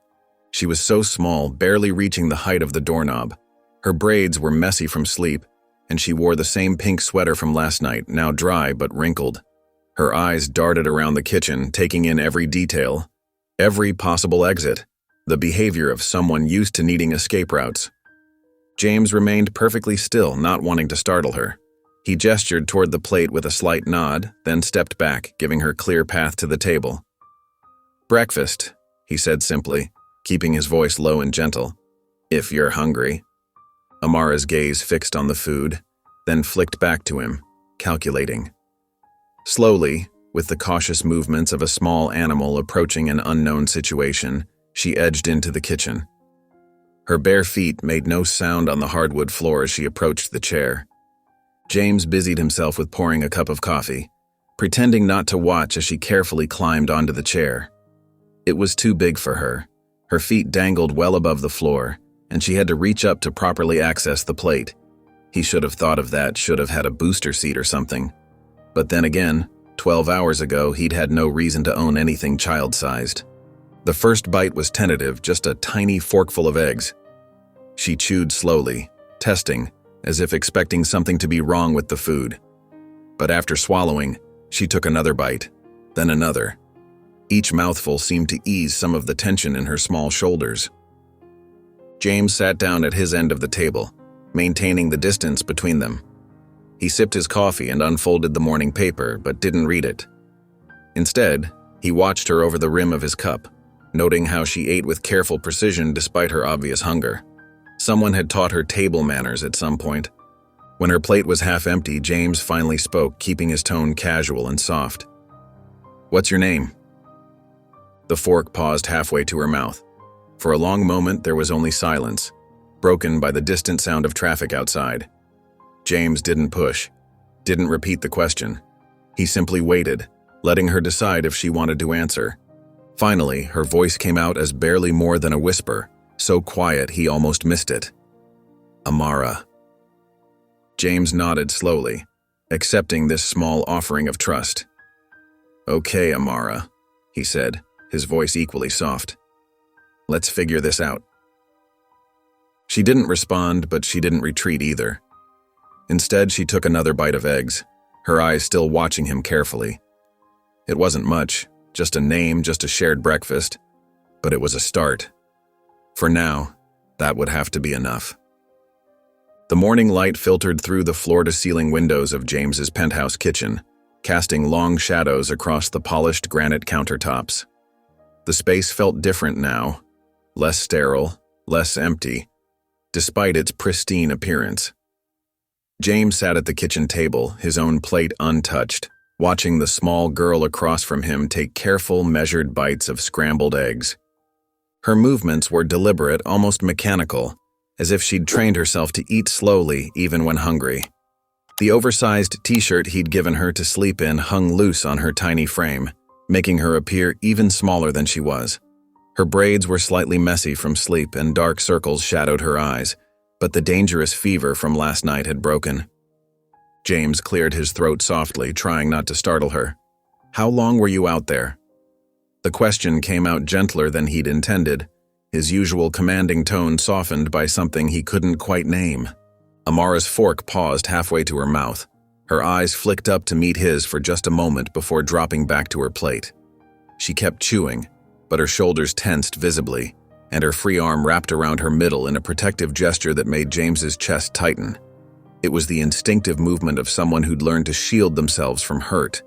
She was so small, barely reaching the height of the doorknob. Her braids were messy from sleep, and she wore the same pink sweater from last night, now dry but wrinkled. Her eyes darted around the kitchen, taking in every detail, every possible exit, the behavior of someone used to needing escape routes. James remained perfectly still, not wanting to startle her. He gestured toward the plate with a slight nod, then stepped back, giving her clear path to the table. "Breakfast," he said simply, keeping his voice low and gentle. "If you're hungry." Amara's gaze fixed on the food, then flicked back to him, calculating. Slowly, with the cautious movements of a small animal approaching an unknown situation, she edged into the kitchen. Her bare feet made no sound on the hardwood floor as she approached the chair. James busied himself with pouring a cup of coffee, pretending not to watch as she carefully climbed onto the chair. It was too big for her. Her feet dangled well above the floor, and she had to reach up to properly access the plate. He should have thought of that, should have had a booster seat or something. But then again, 12 hours ago, he'd had no reason to own anything child-sized. The first bite was tentative, just a tiny forkful of eggs. She chewed slowly, testing, as if expecting something to be wrong with the food. But after swallowing, she took another bite, then another. Each mouthful seemed to ease some of the tension in her small shoulders. James sat down at his end of the table, maintaining the distance between them. He sipped his coffee and unfolded the morning paper, but didn't read it. Instead, he watched her over the rim of his cup, noting how she ate with careful precision despite her obvious hunger. Someone had taught her table manners at some point. When her plate was half empty, James finally spoke, keeping his tone casual and soft. "What's your name?" The fork paused halfway to her mouth. For a long moment, there was only silence, broken by the distant sound of traffic outside. James didn't push, didn't repeat the question. He simply waited, letting her decide if she wanted to answer. Finally, her voice came out as barely more than a whisper, so quiet he almost missed it. "Amara." James nodded slowly, accepting this small offering of trust. "Okay, Amara," he said, his voice equally soft. "Let's figure this out." She didn't respond, but she didn't retreat either. Instead, she took another bite of eggs, her eyes still watching him carefully. It wasn't much, just a name, just a shared breakfast, but it was a start. For now, that would have to be enough. The morning light filtered through the floor-to-ceiling windows of James's penthouse kitchen, casting long shadows across the polished granite countertops. The space felt different now, less sterile, less empty, despite its pristine appearance. James sat at the kitchen table, his own plate untouched, watching the small girl across from him take careful, measured bites of scrambled eggs. Her movements were deliberate, almost mechanical, as if she'd trained herself to eat slowly even when hungry. The oversized t-shirt he'd given her to sleep in hung loose on her tiny frame, making her appear even smaller than she was. Her braids were slightly messy from sleep and dark circles shadowed her eyes, but the dangerous fever from last night had broken. James cleared his throat softly, trying not to startle her. "How long were you out there?" The question came out gentler than he'd intended, his usual commanding tone softened by something he couldn't quite name. Amara's fork paused halfway to her mouth. Her eyes flicked up to meet his for just a moment before dropping back to her plate. She kept chewing, but her shoulders tensed visibly, and her free arm wrapped around her middle in a protective gesture that made James's chest tighten. It was the instinctive movement of someone who'd learned to shield themselves from hurt.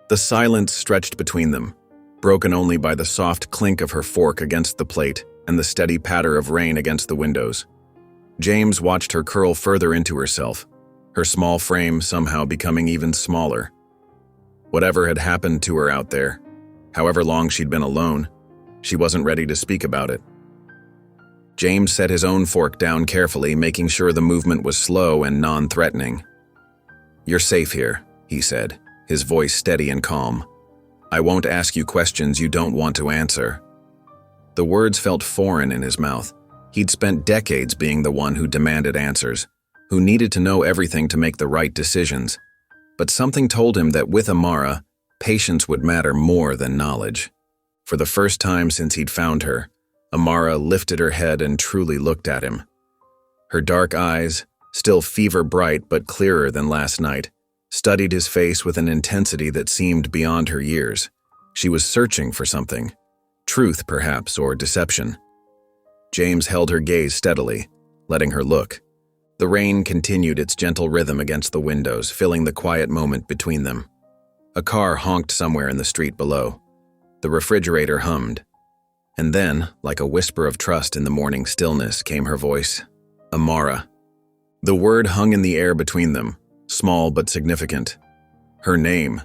The silence stretched between them, broken only by the soft clink of her fork against the plate and the steady patter of rain against the windows. James watched her curl further into herself, her small frame somehow becoming even smaller. Whatever had happened to her out there, however long she'd been alone, she wasn't ready to speak about it. James set his own fork down carefully, making sure the movement was slow and non-threatening. "You're safe here," he said, his voice steady and calm. "I won't ask you questions you don't want to answer." The words felt foreign in his mouth. He'd spent decades being the one who demanded answers, who needed to know everything to make the right decisions. But something told him that with Amara, patience would matter more than knowledge. For the first time since he'd found her, Amara lifted her head and truly looked at him. Her dark eyes, still fever-bright but clearer than last night, studied his face with an intensity that seemed beyond her years. She was searching for something. Truth, perhaps, or deception. James held her gaze steadily, letting her look. The rain continued its gentle rhythm against the windows, filling the quiet moment between them. A car honked somewhere in the street below. The refrigerator hummed. And then, like a whisper of trust in the morning stillness, came her voice. "Amara." The word hung in the air between them, small but significant. Her name,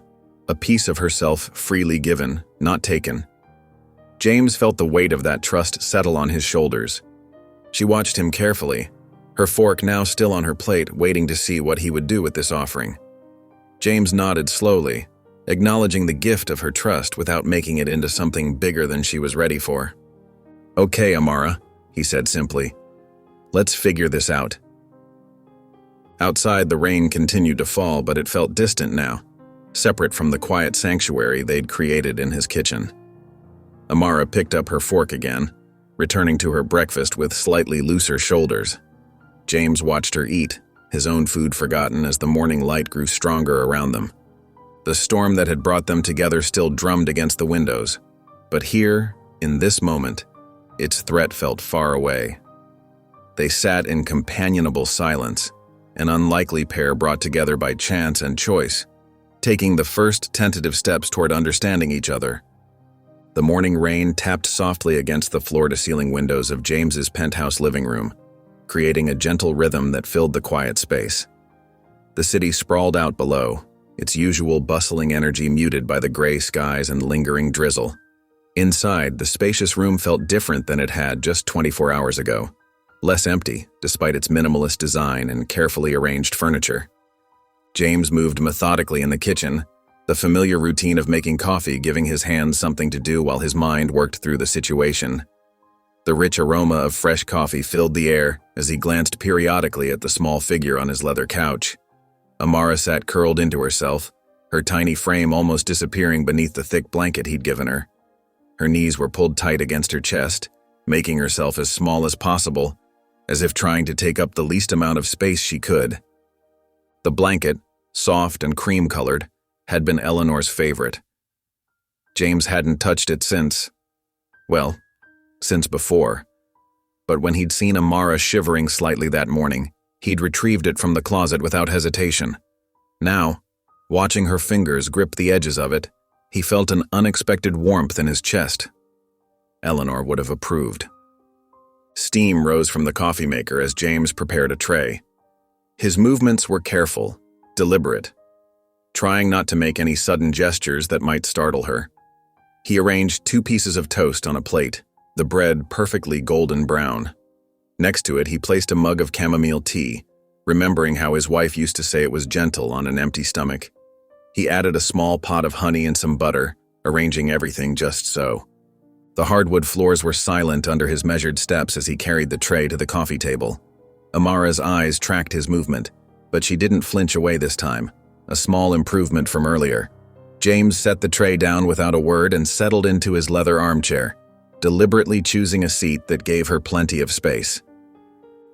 a piece of herself freely given, not taken. James felt the weight of that trust settle on his shoulders. She watched him carefully, her fork now still on her plate, waiting to see what he would do with this offering. James nodded slowly, acknowledging the gift of her trust without making it into something bigger than she was ready for. "Okay, Amara," he said simply. "Let's figure this out." Outside, the rain continued to fall, but it felt distant now, separate from the quiet sanctuary they'd created in his kitchen. Amara picked up her fork again, returning to her breakfast with slightly looser shoulders. James watched her eat, his own food forgotten as the morning light grew stronger around them. The storm that had brought them together still drummed against the windows, but here, in this moment, its threat felt far away. They sat in companionable silence, an unlikely pair brought together by chance and choice, taking the first tentative steps toward understanding each other. The morning rain tapped softly against the floor-to-ceiling windows of James's penthouse living room, creating a gentle rhythm that filled the quiet space. The city sprawled out below, its usual bustling energy muted by the gray skies and lingering drizzle. Inside, the spacious room felt different than it had just 24 hours ago, less empty despite its minimalist design and carefully arranged furniture. James moved methodically in the kitchen, the familiar routine of making coffee giving his hands something to do while his mind worked through the situation. The rich aroma of fresh coffee filled the air as he glanced periodically at the small figure on his leather couch. Amara sat curled into herself, her tiny frame almost disappearing beneath the thick blanket he'd given her. Her knees were pulled tight against her chest, making herself as small as possible, as if trying to take up the least amount of space she could. The blanket, soft and cream-colored, had been Eleanor's favorite. James hadn't touched it since before. But when he'd seen Amara shivering slightly that morning, he'd retrieved it from the closet without hesitation. Now, watching her fingers grip the edges of it, he felt an unexpected warmth in his chest. Eleanor would have approved. Steam rose from the coffee maker as James prepared a tray. His movements were careful, deliberate, trying not to make any sudden gestures that might startle her. He arranged 2 pieces of toast on a plate, the bread perfectly golden brown. Next to it, he placed a mug of chamomile tea, remembering how his wife used to say it was gentle on an empty stomach. He added a small pot of honey and some butter, arranging everything just so. The hardwood floors were silent under his measured steps as he carried the tray to the coffee table. Amara's eyes tracked his movement, but she didn't flinch away this time, a small improvement from earlier. James set the tray down without a word and settled into his leather armchair, deliberately choosing a seat that gave her plenty of space.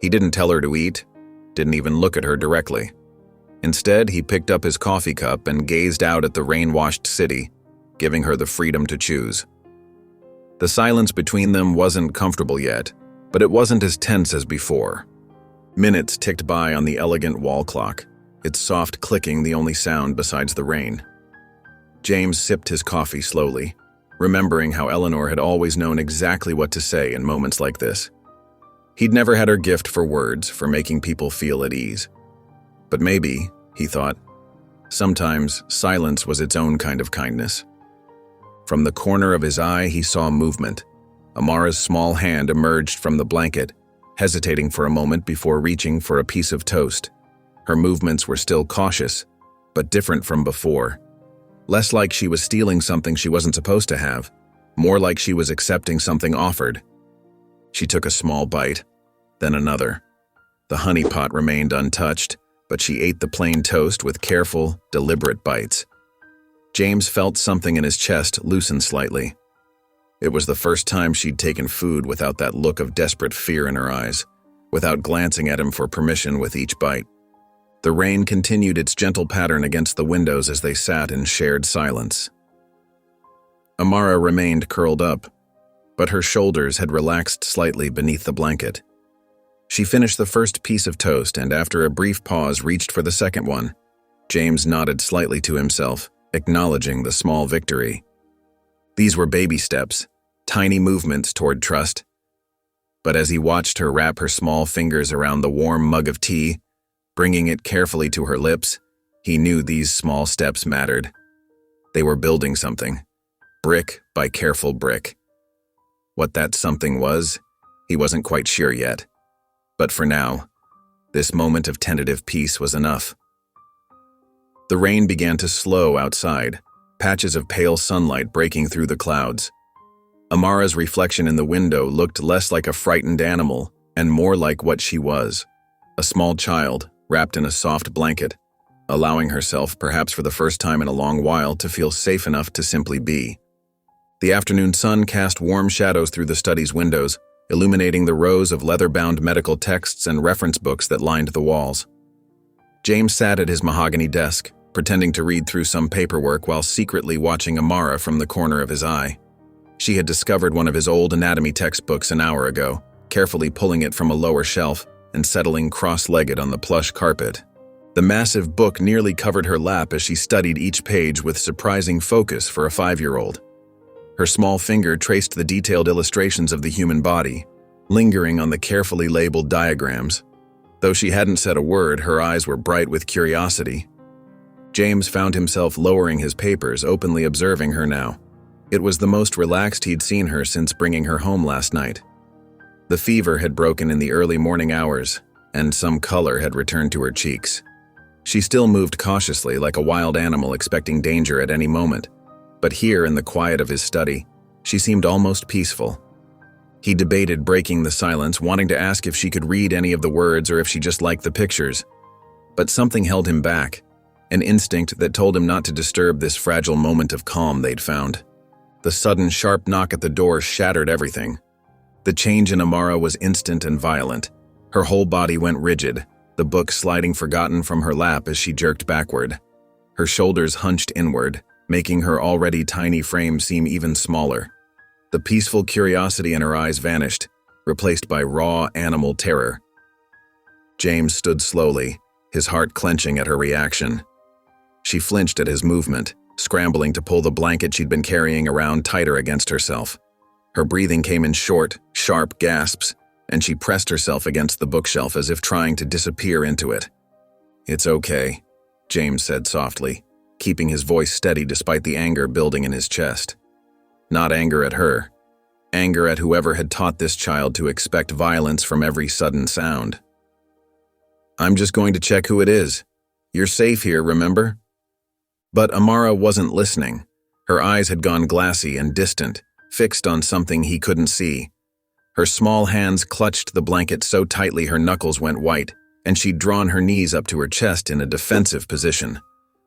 He didn't tell her to eat, didn't even look at her directly. Instead, he picked up his coffee cup and gazed out at the rain-washed city, giving her the freedom to choose. The silence between them wasn't comfortable yet, but it wasn't as tense as before. Minutes ticked by on the elegant wall clock, its soft clicking the only sound besides the rain. James sipped his coffee slowly, remembering how Eleanor had always known exactly what to say in moments like this. He'd never had her gift for words, for making people feel at ease. But maybe, he thought, sometimes silence was its own kind of kindness. From the corner of his eye, he saw movement. Amara's small hand emerged from the blanket, hesitating for a moment before reaching for a piece of toast. Her movements were still cautious, but different from before. Less like she was stealing something she wasn't supposed to have, more like she was accepting something offered. She took a small bite, then another. The honey pot remained untouched, but she ate the plain toast with careful, deliberate bites. James felt something in his chest loosen slightly. It was the first time she'd taken food without that look of desperate fear in her eyes, without glancing at him for permission with each bite. The rain continued its gentle pattern against the windows as they sat in shared silence. Amara remained curled up, but her shoulders had relaxed slightly beneath the blanket. She finished the first piece of toast and after a brief pause reached for the second one. James nodded slightly to himself, acknowledging the small victory. These were baby steps, tiny movements toward trust. But as he watched her wrap her small fingers around the warm mug of tea, bringing it carefully to her lips, he knew these small steps mattered. They were building something, brick by careful brick. What that something was, he wasn't quite sure yet. But for now, this moment of tentative peace was enough. The rain began to slow outside, patches of pale sunlight breaking through the clouds. Amara's reflection in the window looked less like a frightened animal and more like what she was, a small child wrapped in a soft blanket, allowing herself, perhaps for the first time in a long while, to feel safe enough to simply be. The afternoon sun cast warm shadows through the study's windows, illuminating the rows of leather-bound medical texts and reference books that lined the walls. James sat at his mahogany desk, pretending to read through some paperwork while secretly watching Amara from the corner of his eye. She had discovered one of his old anatomy textbooks an hour ago, carefully pulling it from a lower shelf and settling cross-legged on the plush carpet. The massive book nearly covered her lap as she studied each page with surprising focus for a 5-year-old. Her small finger traced the detailed illustrations of the human body, lingering on the carefully labeled diagrams. Though she hadn't said a word, her eyes were bright with curiosity. James found himself lowering his papers, openly observing her now. It was the most relaxed he'd seen her since bringing her home last night. The fever had broken in the early morning hours, and some color had returned to her cheeks. She still moved cautiously like a wild animal expecting danger at any moment, but here in the quiet of his study, she seemed almost peaceful. He debated breaking the silence, wanting to ask if she could read any of the words or if she just liked the pictures. But something held him back, an instinct that told him not to disturb this fragile moment of calm they'd found. The sudden sharp knock at the door shattered everything. The change in Amara was instant and violent. Her whole body went rigid, the book sliding forgotten from her lap as she jerked backward. Her shoulders hunched inward, making her already tiny frame seem even smaller. The peaceful curiosity in her eyes vanished, replaced by raw animal terror. James stood slowly, his heart clenching at her reaction. She flinched at his movement, scrambling to pull the blanket she'd been carrying around tighter against herself. Her breathing came in short, sharp gasps, and she pressed herself against the bookshelf as if trying to disappear into it. "It's okay," James said softly, keeping his voice steady despite the anger building in his chest. Not anger at her. Anger at whoever had taught this child to expect violence from every sudden sound. "I'm just going to check who it is. You're safe here, remember?" But Amara wasn't listening. Her eyes had gone glassy and distant, fixed on something he couldn't see. Her small hands clutched the blanket so tightly her knuckles went white, and she'd drawn her knees up to her chest in a defensive position.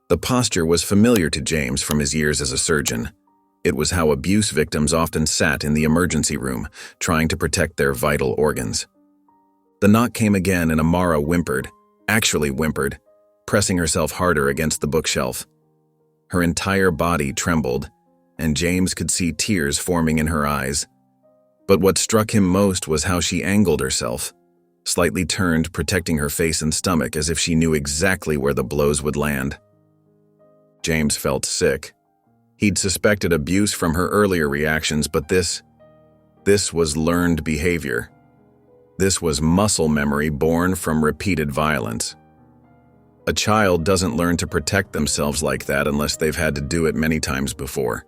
The posture was familiar to James from his years as a surgeon. It was how abuse victims often sat in the emergency room, trying to protect their vital organs. The knock came again, and Amara whimpered, pressing herself harder against the bookshelf. Her entire body trembled, and James could see tears forming in her eyes. But what struck him most was how she angled herself, slightly turned, protecting her face and stomach as if she knew exactly where the blows would land. James felt sick. He'd suspected abuse from her earlier reactions, but this was learned behavior. This was muscle memory born from repeated violence. A child doesn't learn to protect themselves like that unless they've had to do it many times before.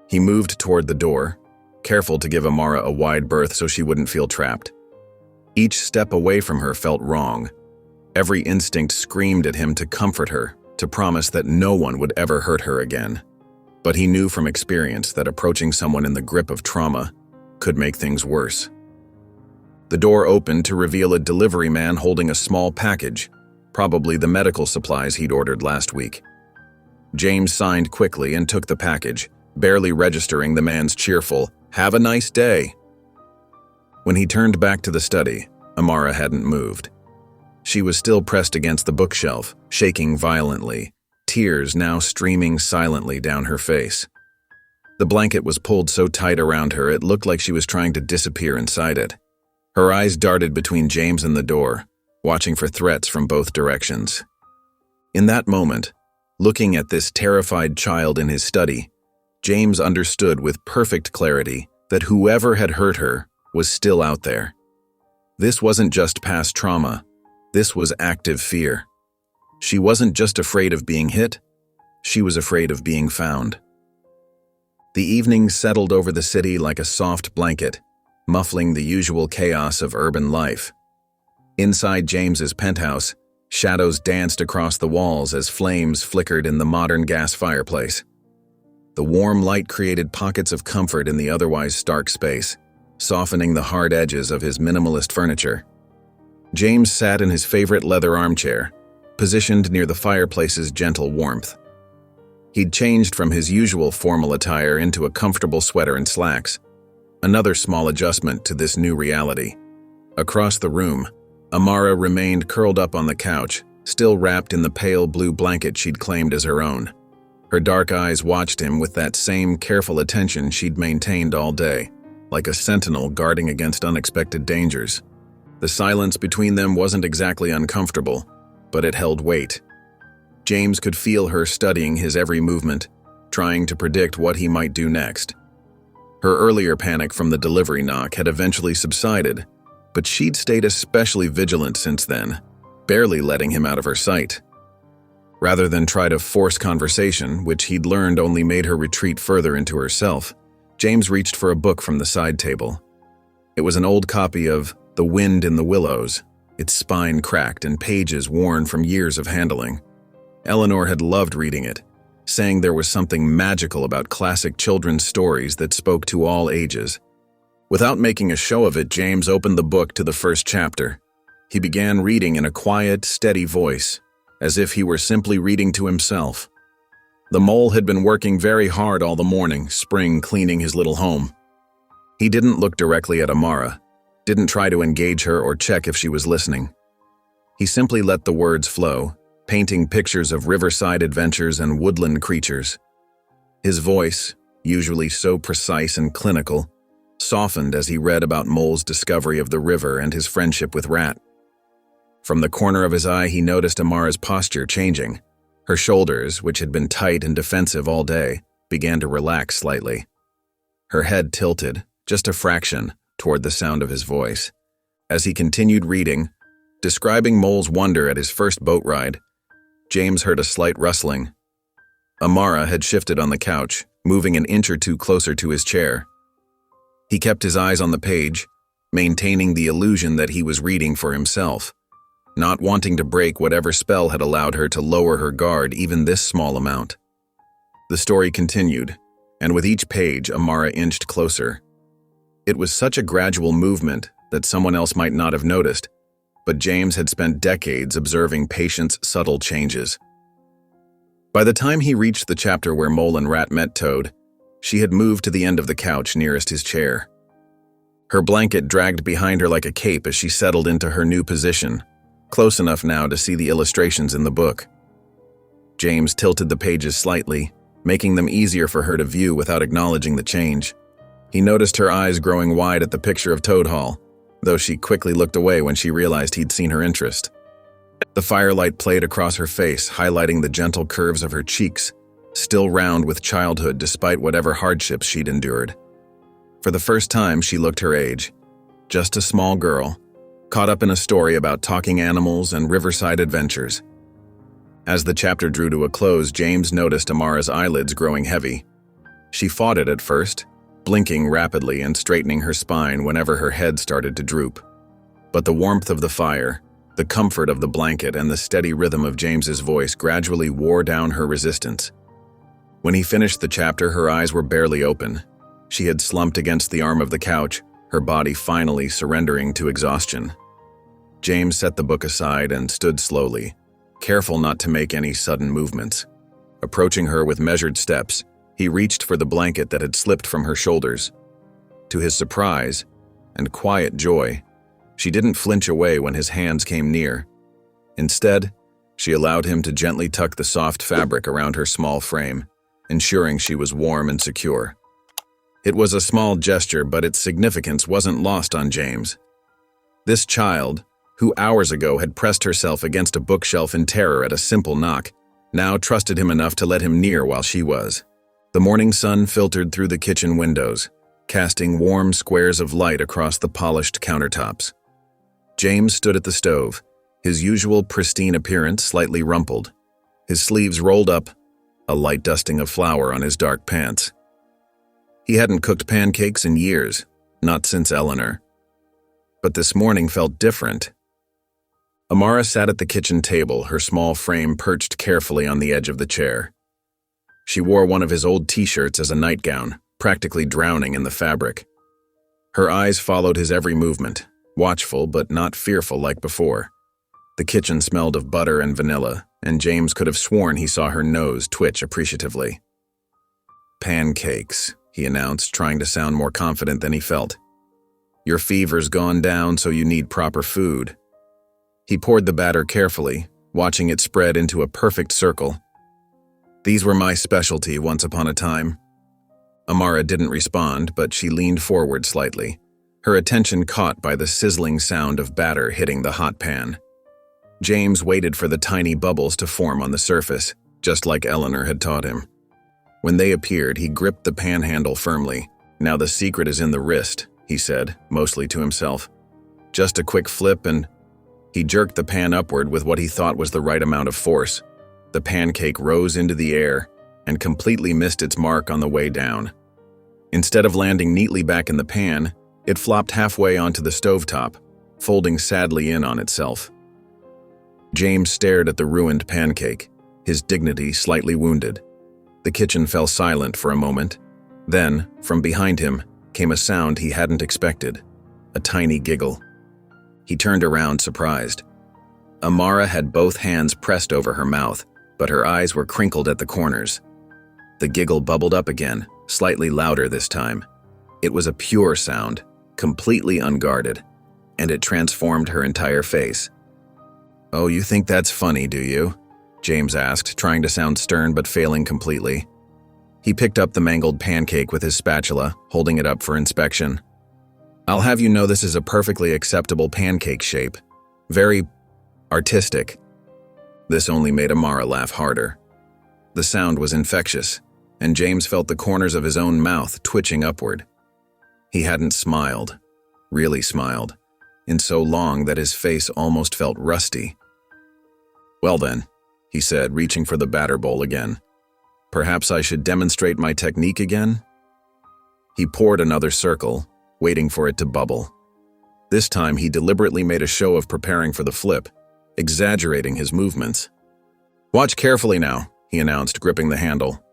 He moved toward the door, careful to give Amara a wide berth so she wouldn't feel trapped. Each step away from her felt wrong. Every instinct screamed at him to comfort her, to promise that no one would ever hurt her again. But he knew from experience that approaching someone in the grip of trauma could make things worse. The door opened to reveal a delivery man holding a small package, probably the medical supplies he'd ordered last week. James signed quickly and took the package, barely registering the man's cheerful, "Have a nice day." When he turned back to the study, Amara hadn't moved. She was still pressed against the bookshelf, shaking violently, tears now streaming silently down her face. The blanket was pulled so tight around her it looked like she was trying to disappear inside it. Her eyes darted between James and the door, watching for threats from both directions. In that moment, looking at this terrified child in his study, James understood with perfect clarity that whoever had hurt her was still out there. This wasn't just past trauma. This was active fear. She wasn't just afraid of being hit. She was afraid of being found. The evening settled over the city like a soft blanket, muffling the usual chaos of urban life. Inside James's penthouse, shadows danced across the walls as flames flickered in the modern gas fireplace. The warm light created pockets of comfort in the otherwise stark space, softening the hard edges of his minimalist furniture. James sat in his favorite leather armchair, positioned near the fireplace's gentle warmth. He'd changed from his usual formal attire into a comfortable sweater and slacks, another small adjustment to this new reality. Across the room, Amara remained curled up on the couch, still wrapped in the pale blue blanket she'd claimed as her own. Her dark eyes watched him with that same careful attention she'd maintained all day, like a sentinel guarding against unexpected dangers. The silence between them wasn't exactly uncomfortable, but it held weight. James could feel her studying his every movement, trying to predict what he might do next. Her earlier panic from the delivery knock had eventually subsided, but she'd stayed especially vigilant since then, barely letting him out of her sight. Rather than try to force conversation, which he'd learned only made her retreat further into herself, James reached for a book from the side table. It was an old copy of The Wind in the Willows, its spine cracked and pages worn from years of handling. Eleanor had loved reading it, saying there was something magical about classic children's stories that spoke to all ages. Without making a show of it, James opened the book to the first chapter. He began reading in a quiet, steady voice, as if he were simply reading to himself. The mole had been working very hard all the morning, spring cleaning his little home. He didn't look directly at Amara, didn't try to engage her or check if she was listening. He simply let the words flow, painting pictures of riverside adventures and woodland creatures. His voice, usually so precise and clinical, softened as he read about Mole's discovery of the river and his friendship with Rat. From the corner of his eye, he noticed Amara's posture changing. Her shoulders, which had been tight and defensive all day, began to relax slightly. Her head tilted, just a fraction, toward the sound of his voice. As he continued reading, describing Mole's wonder at his first boat ride, James heard a slight rustling. Amara had shifted on the couch, moving an inch or two closer to his chair. He kept his eyes on the page, maintaining the illusion that he was reading for himself, not wanting to break whatever spell had allowed her to lower her guard even this small amount. The story continued, and with each page, Amara inched closer. It was such a gradual movement that someone else might not have noticed, but James had spent decades observing patients' subtle changes. By the time he reached the chapter where Mole and Rat met Toad, she had moved to the end of the couch nearest his chair. Her blanket dragged behind her like a cape as she settled into her new position, close enough now to see the illustrations in the book. James tilted the pages slightly, making them easier for her to view without acknowledging the change. He noticed her eyes growing wide at the picture of Toad Hall, though she quickly looked away when she realized he'd seen her interest. The firelight played across her face, highlighting the gentle curves of her cheeks, still round with childhood despite whatever hardships she'd endured. For the first time, she looked her age. Just a small girl, caught up in a story about talking animals and riverside adventures. As the chapter drew to a close, James noticed Amara's eyelids growing heavy. She fought it at first, blinking rapidly and straightening her spine whenever her head started to droop. But the warmth of the fire, the comfort of the blanket, and the steady rhythm of James's voice gradually wore down her resistance. When he finished the chapter, her eyes were barely open. She had slumped against the arm of the couch, her body finally surrendering to exhaustion. James set the book aside and stood slowly, careful not to make any sudden movements. Approaching her with measured steps, he reached for the blanket that had slipped from her shoulders. To his surprise and quiet joy, she didn't flinch away when his hands came near. Instead, she allowed him to gently tuck the soft fabric around her small frame, ensuring she was warm and secure. It was a small gesture, but its significance wasn't lost on James. This child, who hours ago had pressed herself against a bookshelf in terror at a simple knock, now trusted him enough to let him near while she was. The morning sun filtered through the kitchen windows, casting warm squares of light across the polished countertops. James stood at the stove, his usual pristine appearance slightly rumpled, his sleeves rolled up, a light dusting of flour on his dark pants. He hadn't cooked pancakes in years, not since Eleanor. But this morning felt different. Amara sat at the kitchen table, her small frame perched carefully on the edge of the chair. She wore one of his old t-shirts as a nightgown, practically drowning in the fabric. Her eyes followed his every movement, watchful but not fearful like before. The kitchen smelled of butter and vanilla, and James could have sworn he saw her nose twitch appreciatively. "Pancakes," he announced, trying to sound more confident than he felt. "Your fever's gone down, so you need proper food." He poured the batter carefully, watching it spread into a perfect circle. "These were my specialty once upon a time." Amara didn't respond, but she leaned forward slightly, her attention caught by the sizzling sound of batter hitting the hot pan. James waited for the tiny bubbles to form on the surface, just like Eleanor had taught him. When they appeared, he gripped the pan handle firmly. "Now the secret is in the wrist," he said, mostly to himself. Just a quick flip and he jerked the pan upward with what he thought was the right amount of force. The pancake rose into the air and completely missed its mark on the way down. Instead of landing neatly back in the pan, it flopped halfway onto the stovetop, folding sadly in on itself. James stared at the ruined pancake, his dignity slightly wounded. The kitchen fell silent for a moment. Then, from behind him, came a sound he hadn't expected, a tiny giggle. He turned around, surprised. Amara had both hands pressed over her mouth, but her eyes were crinkled at the corners. The giggle bubbled up again, slightly louder this time. It was a pure sound, completely unguarded, and it transformed her entire face. "Oh, you think that's funny, do you?" James asked, trying to sound stern but failing completely. He picked up the mangled pancake with his spatula, holding it up for inspection. "I'll have you know this is a perfectly acceptable pancake shape. Very artistic." This only made Amara laugh harder. The sound was infectious, and James felt the corners of his own mouth twitching upward. He hadn't smiled, really smiled, in so long that his face almost felt rusty. "Well then," he said, reaching for the batter bowl again. "Perhaps I should demonstrate my technique again?" He poured another circle, waiting for it to bubble. This time he deliberately made a show of preparing for the flip, exaggerating his movements. "Watch carefully now," he announced, gripping the handle.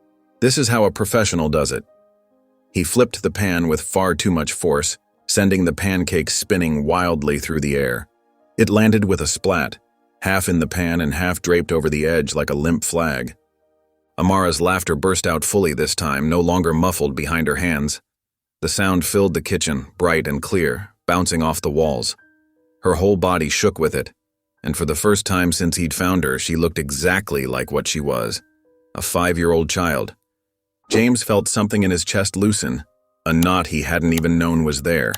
"This is how a professional does it. He flipped the pan with far too much force, sending the pancake spinning wildly through the air. It landed with a splat, half in the pan and half draped over the edge like a limp flag. Amara's laughter burst out fully this time, no longer muffled behind her hands. The sound filled the kitchen, bright and clear, bouncing off the walls. Her whole body shook with it, and for the first time since he'd found her, she looked exactly like what she was, a 5-year-old child. James felt something in his chest loosen, a knot he hadn't even known was there.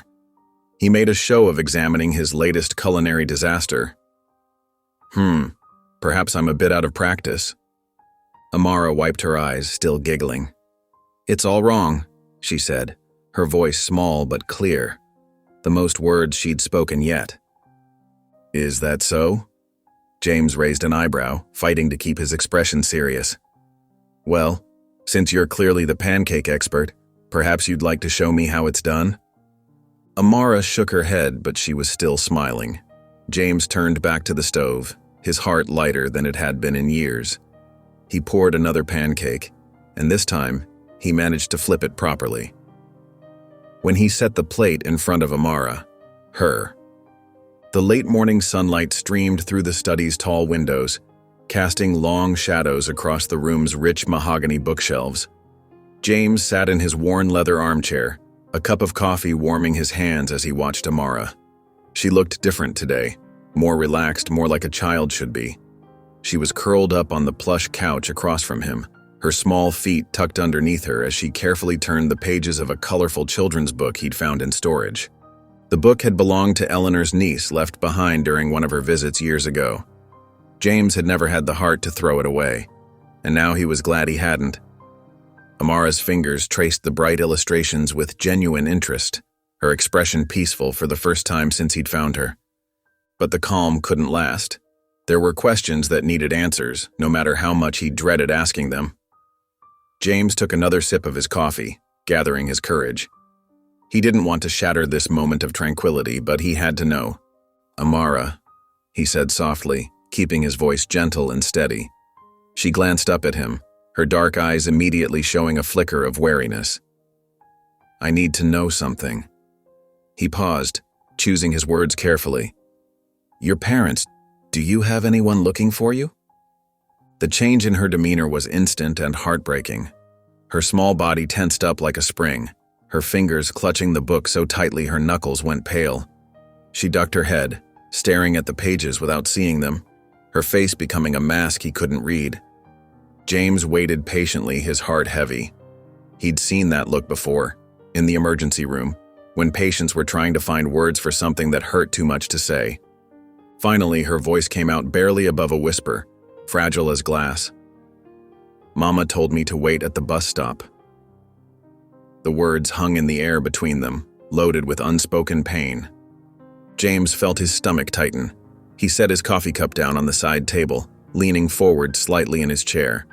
He made a show of examining his latest culinary disaster. Perhaps I'm a bit out of practice. Amara wiped her eyes, still giggling. It's all wrong, she said, her voice small but clear, the most words she'd spoken yet. Is that so? James raised an eyebrow, fighting to keep his expression serious. Well, since you're clearly the pancake expert, perhaps you'd like to show me how it's done? Amara shook her head, but she was still smiling. James turned back to the stove, his heart lighter than it had been in years. He poured another pancake, and this time, he managed to flip it properly. When he set the plate in front of Amara, the late morning sunlight streamed through the study's tall windows, casting long shadows across the room's rich mahogany bookshelves. James sat in his worn leather armchair, a cup of coffee warming his hands as he watched Amara. She looked different today, more relaxed, more like a child should be. She was curled up on the plush couch across from him, her small feet tucked underneath her as she carefully turned the pages of a colorful children's book he'd found in storage. The book had belonged to Eleanor's niece, left behind during one of her visits years ago. James had never had the heart to throw it away, and now he was glad he hadn't. Amara's fingers traced the bright illustrations with genuine interest, her expression peaceful for the first time since he'd found her. But the calm couldn't last. There were questions that needed answers, no matter how much he dreaded asking them. James took another sip of his coffee, gathering his courage. He didn't want to shatter this moment of tranquility, but he had to know. Amara, he said softly, keeping his voice gentle and steady. She glanced up at him, her dark eyes immediately showing a flicker of wariness. I need to know something. He paused, choosing his words carefully. Your parents, do you have anyone looking for you? The change in her demeanor was instant and heartbreaking. Her small body tensed up like a spring, her fingers clutching the book so tightly her knuckles went pale. She ducked her head, staring at the pages without seeing them, her face becoming a mask he couldn't read. James waited patiently, his heart heavy. He'd seen that look before, in the emergency room, when patients were trying to find words for something that hurt too much to say. Finally, her voice came out barely above a whisper, fragile as glass. Mama told me to wait at the bus stop. The words hung in the air between them, loaded with unspoken pain. James felt his stomach tighten. He set his coffee cup down on the side table, leaning forward slightly in his chair.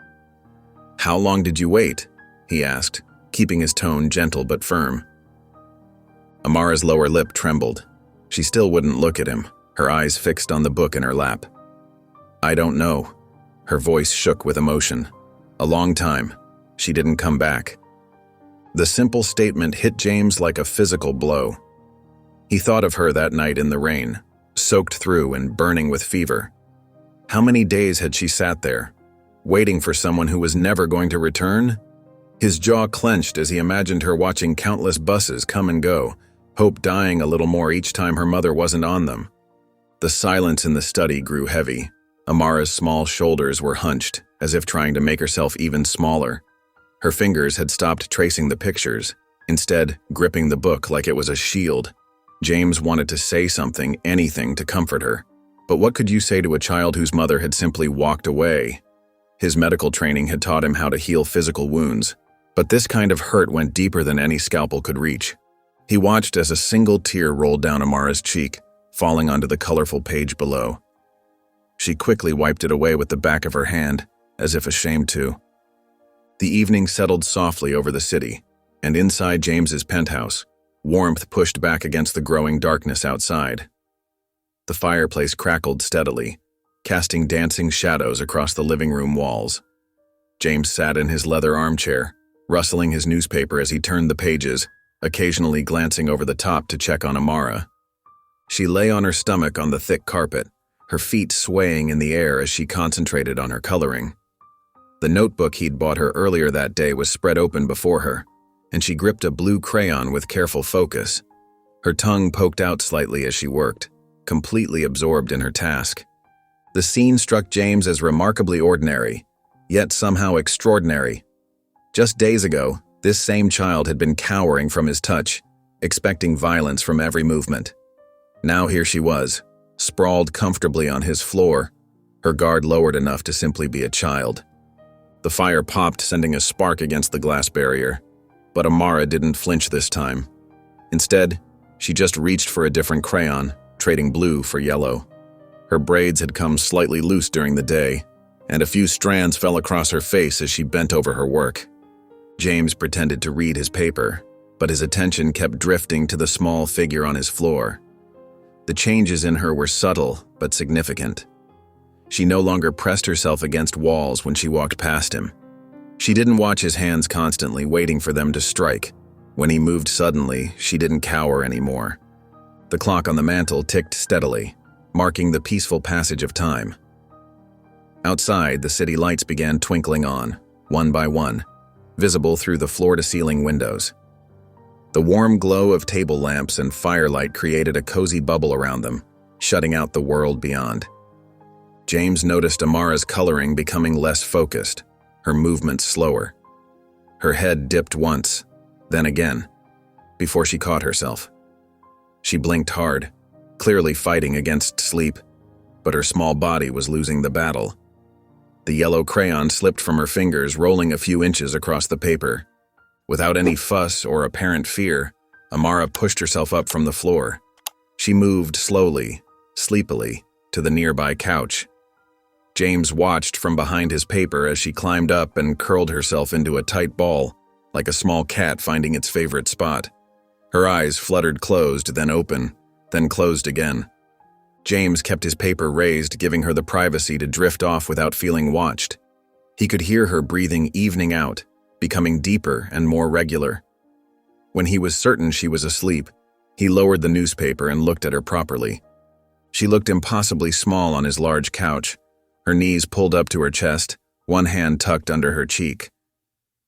How long did you wait? He asked, keeping his tone gentle but firm. Amara's lower lip trembled. She still wouldn't look at him, her eyes fixed on the book in her lap. I don't know. Her voice shook with emotion. A long time. She didn't come back. The simple statement hit James like a physical blow. He thought of her that night in the rain, soaked through and burning with fever. How many days had she sat there, waiting for someone who was never going to return? His jaw clenched as he imagined her watching countless buses come and go, hope dying a little more each time her mother wasn't on them. The silence in the study grew heavy. Amara's small shoulders were hunched, as if trying to make herself even smaller. Her fingers had stopped tracing the pictures, instead gripping the book like it was a shield. James wanted to say something, anything to comfort her. But what could you say to a child whose mother had simply walked away? His medical training had taught him how to heal physical wounds, but this kind of hurt went deeper than any scalpel could reach. He watched as a single tear rolled down Amara's cheek, falling onto the colorful page below. She quickly wiped it away with the back of her hand, as if ashamed to. The evening settled softly over the city, and inside James's penthouse, warmth pushed back against the growing darkness outside. The fireplace crackled steadily, casting dancing shadows across the living room walls. James sat in his leather armchair, rustling his newspaper as he turned the pages, occasionally glancing over the top to check on Amara. She lay on her stomach on the thick carpet, her feet swaying in the air as she concentrated on her coloring. The notebook he'd bought her earlier that day was spread open before her, and she gripped a blue crayon with careful focus. Her tongue poked out slightly as she worked, completely absorbed in her task. The scene struck James as remarkably ordinary, yet somehow extraordinary. Just days ago, this same child had been cowering from his touch, expecting violence from every movement. Now here she was, sprawled comfortably on his floor, her guard lowered enough to simply be a child. The fire popped, sending a spark against the glass barrier, but Amara didn't flinch this time. Instead, she just reached for a different crayon, trading blue for yellow. Her braids had come slightly loose during the day, and a few strands fell across her face as she bent over her work. James pretended to read his paper, but his attention kept drifting to the small figure on his floor. The changes in her were subtle but significant. She no longer pressed herself against walls when she walked past him. She didn't watch his hands constantly, waiting for them to strike. When he moved suddenly, she didn't cower anymore. The clock on the mantel ticked steadily, marking the peaceful passage of time. Outside, the city lights began twinkling on, one by one, visible through the floor-to-ceiling windows. The warm glow of table lamps and firelight created a cozy bubble around them, shutting out the world beyond. James noticed Amara's coloring becoming less focused, her movements slower. Her head dipped once, then again, before she caught herself. She blinked hard, clearly fighting against sleep, but her small body was losing the battle. The yellow crayon slipped from her fingers, rolling a few inches across the paper. Without any fuss or apparent fear, Amara pushed herself up from the floor. She moved slowly, sleepily, to the nearby couch. James watched from behind his paper as she climbed up and curled herself into a tight ball, like a small cat finding its favorite spot. Her eyes fluttered closed, then open, then closed again. James kept his paper raised, giving her the privacy to drift off without feeling watched. He could hear her breathing evening out, becoming deeper and more regular. When he was certain she was asleep, he lowered the newspaper and looked at her properly. She looked impossibly small on his large couch, her knees pulled up to her chest, one hand tucked under her cheek.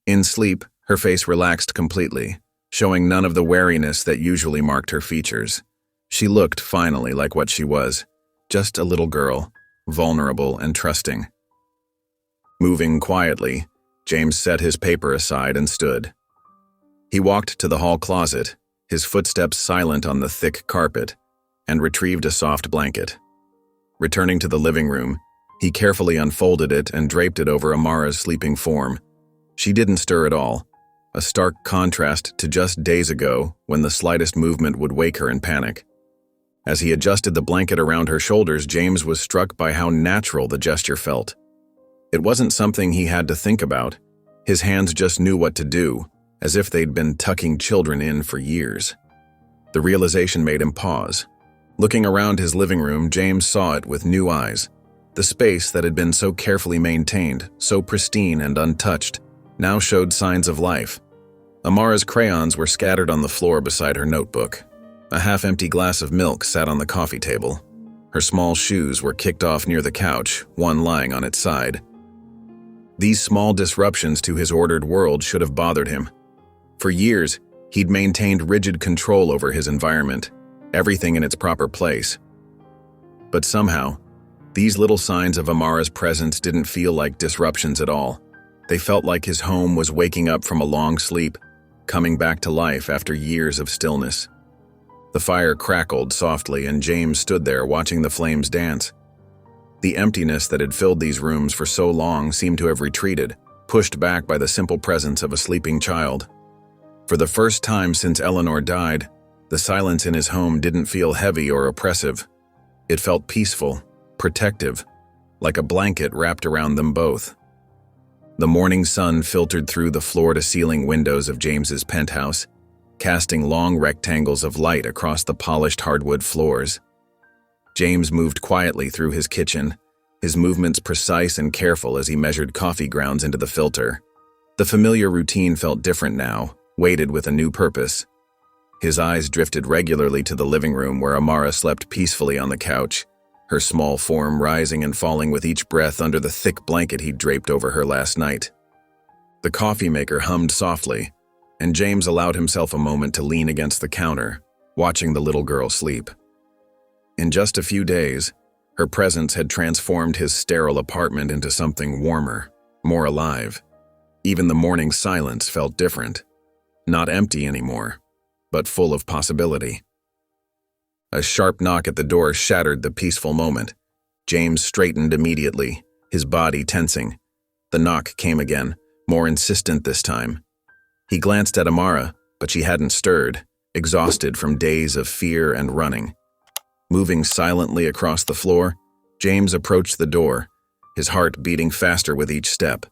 In sleep, her face relaxed completely, showing none of the wariness that usually marked her features. She looked, finally, like what she was, just a little girl, vulnerable and trusting. Moving quietly, James set his paper aside and stood. He walked to the hall closet, his footsteps silent on the thick carpet, and retrieved a soft blanket. Returning to the living room, he carefully unfolded it and draped it over Amara's sleeping form. She didn't stir at all, a stark contrast to just days ago when the slightest movement would wake her in panic. As he adjusted the blanket around her shoulders, James was struck by how natural the gesture felt. It wasn't something he had to think about. His hands just knew what to do, as if they'd been tucking children in for years. The realization made him pause. Looking around his living room, James saw it with new eyes. The space that had been so carefully maintained, so pristine and untouched, now showed signs of life. Amara's crayons were scattered on the floor beside her notebook. A half-empty glass of milk sat on the coffee table. Her small shoes were kicked off near the couch, one lying on its side. These small disruptions to his ordered world should have bothered him. For years, he'd maintained rigid control over his environment, everything in its proper place. But somehow, these little signs of Amara's presence didn't feel like disruptions at all. They felt like his home was waking up from a long sleep, coming back to life after years of stillness. The fire crackled softly, and James stood there watching the flames dance. The emptiness that had filled these rooms for so long seemed to have retreated, pushed back by the simple presence of a sleeping child. For the first time since Eleanor died, the silence in his home didn't feel heavy or oppressive. It felt peaceful, protective, like a blanket wrapped around them both. The morning sun filtered through the floor-to-ceiling windows of James's penthouse, casting long rectangles of light across the polished hardwood floors. James moved quietly through his kitchen, his movements precise and careful as he measured coffee grounds into the filter. The familiar routine felt different now, weighted with a new purpose. His eyes drifted regularly to the living room where Amara slept peacefully on the couch, her small form rising and falling with each breath under the thick blanket he'd draped over her last night. The coffee maker hummed softly, and James allowed himself a moment to lean against the counter, watching the little girl sleep. In just a few days, her presence had transformed his sterile apartment into something warmer, more alive. Even the morning silence felt different. Not empty anymore, but full of possibility. A sharp knock at the door shattered the peaceful moment. James straightened immediately, his body tensing. The knock came again, more insistent this time. He glanced at Amara, but she hadn't stirred, exhausted from days of fear and running. Moving silently across the floor, James approached the door, his heart beating faster with each step.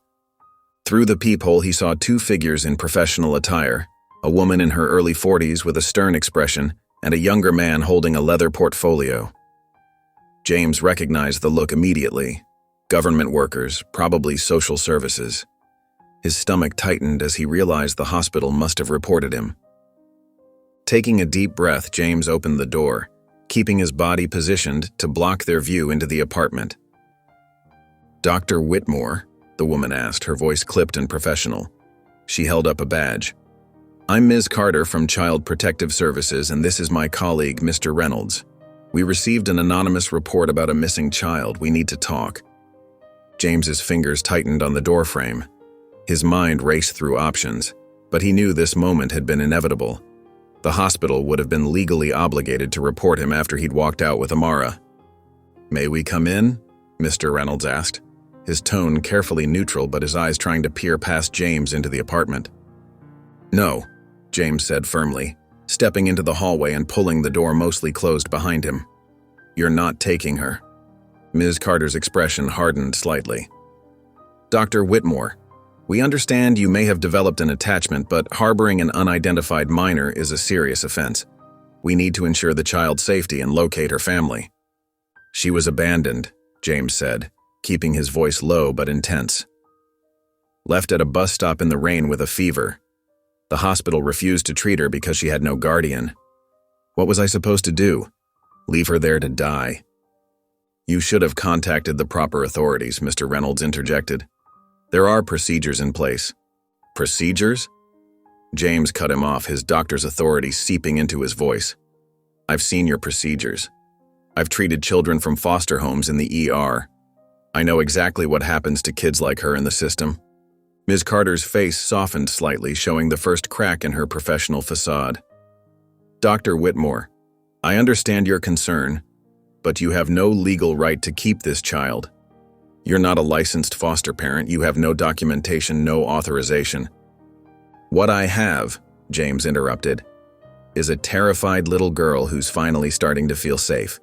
Through the peephole, he saw two figures in professional attire, a woman in her early 40s with a stern expression and a younger man holding a leather portfolio. James recognized the look immediately. Government workers, probably social services. His stomach tightened as he realized the hospital must have reported him. Taking a deep breath, James opened the door, keeping his body positioned to block their view into the apartment. "Dr. Whitmore?" the woman asked, her voice clipped and professional. She held up a badge. "I'm Ms. Carter from Child Protective Services, and this is my colleague, Mr. Reynolds. We received an anonymous report about a missing child. We need to talk." James's fingers tightened on the doorframe. His mind raced through options, but he knew this moment had been inevitable. The hospital would have been legally obligated to report him after he'd walked out with Amara. "May we come in?" Mr. Reynolds asked, his tone carefully neutral but his eyes trying to peer past James into the apartment. "No," James said firmly, stepping into the hallway and pulling the door mostly closed behind him. "You're not taking her." Ms. Carter's expression hardened slightly. "Dr. Whitmore, we understand you may have developed an attachment, but harboring an unidentified minor is a serious offense. We need to ensure the child's safety and locate her family." "She was abandoned," James said, keeping his voice low but intense. "Left at a bus stop in the rain with a fever. The hospital refused to treat her because she had no guardian. What was I supposed to do? Leave her there to die?" "You should have contacted the proper authorities," Mr. Reynolds interjected. "There are procedures in place." "Procedures?" James cut him off, his doctor's authority seeping into his voice. "I've seen your procedures. I've treated children from foster homes in the ER. I know exactly what happens to kids like her in the system." Ms. Carter's face softened slightly, showing the first crack in her professional facade. "Dr. Whitmore, I understand your concern, but you have no legal right to keep this child. You're not a licensed foster parent. You have no documentation, no authorization." "What I have," James interrupted, "is a terrified little girl who's finally starting to feel safe,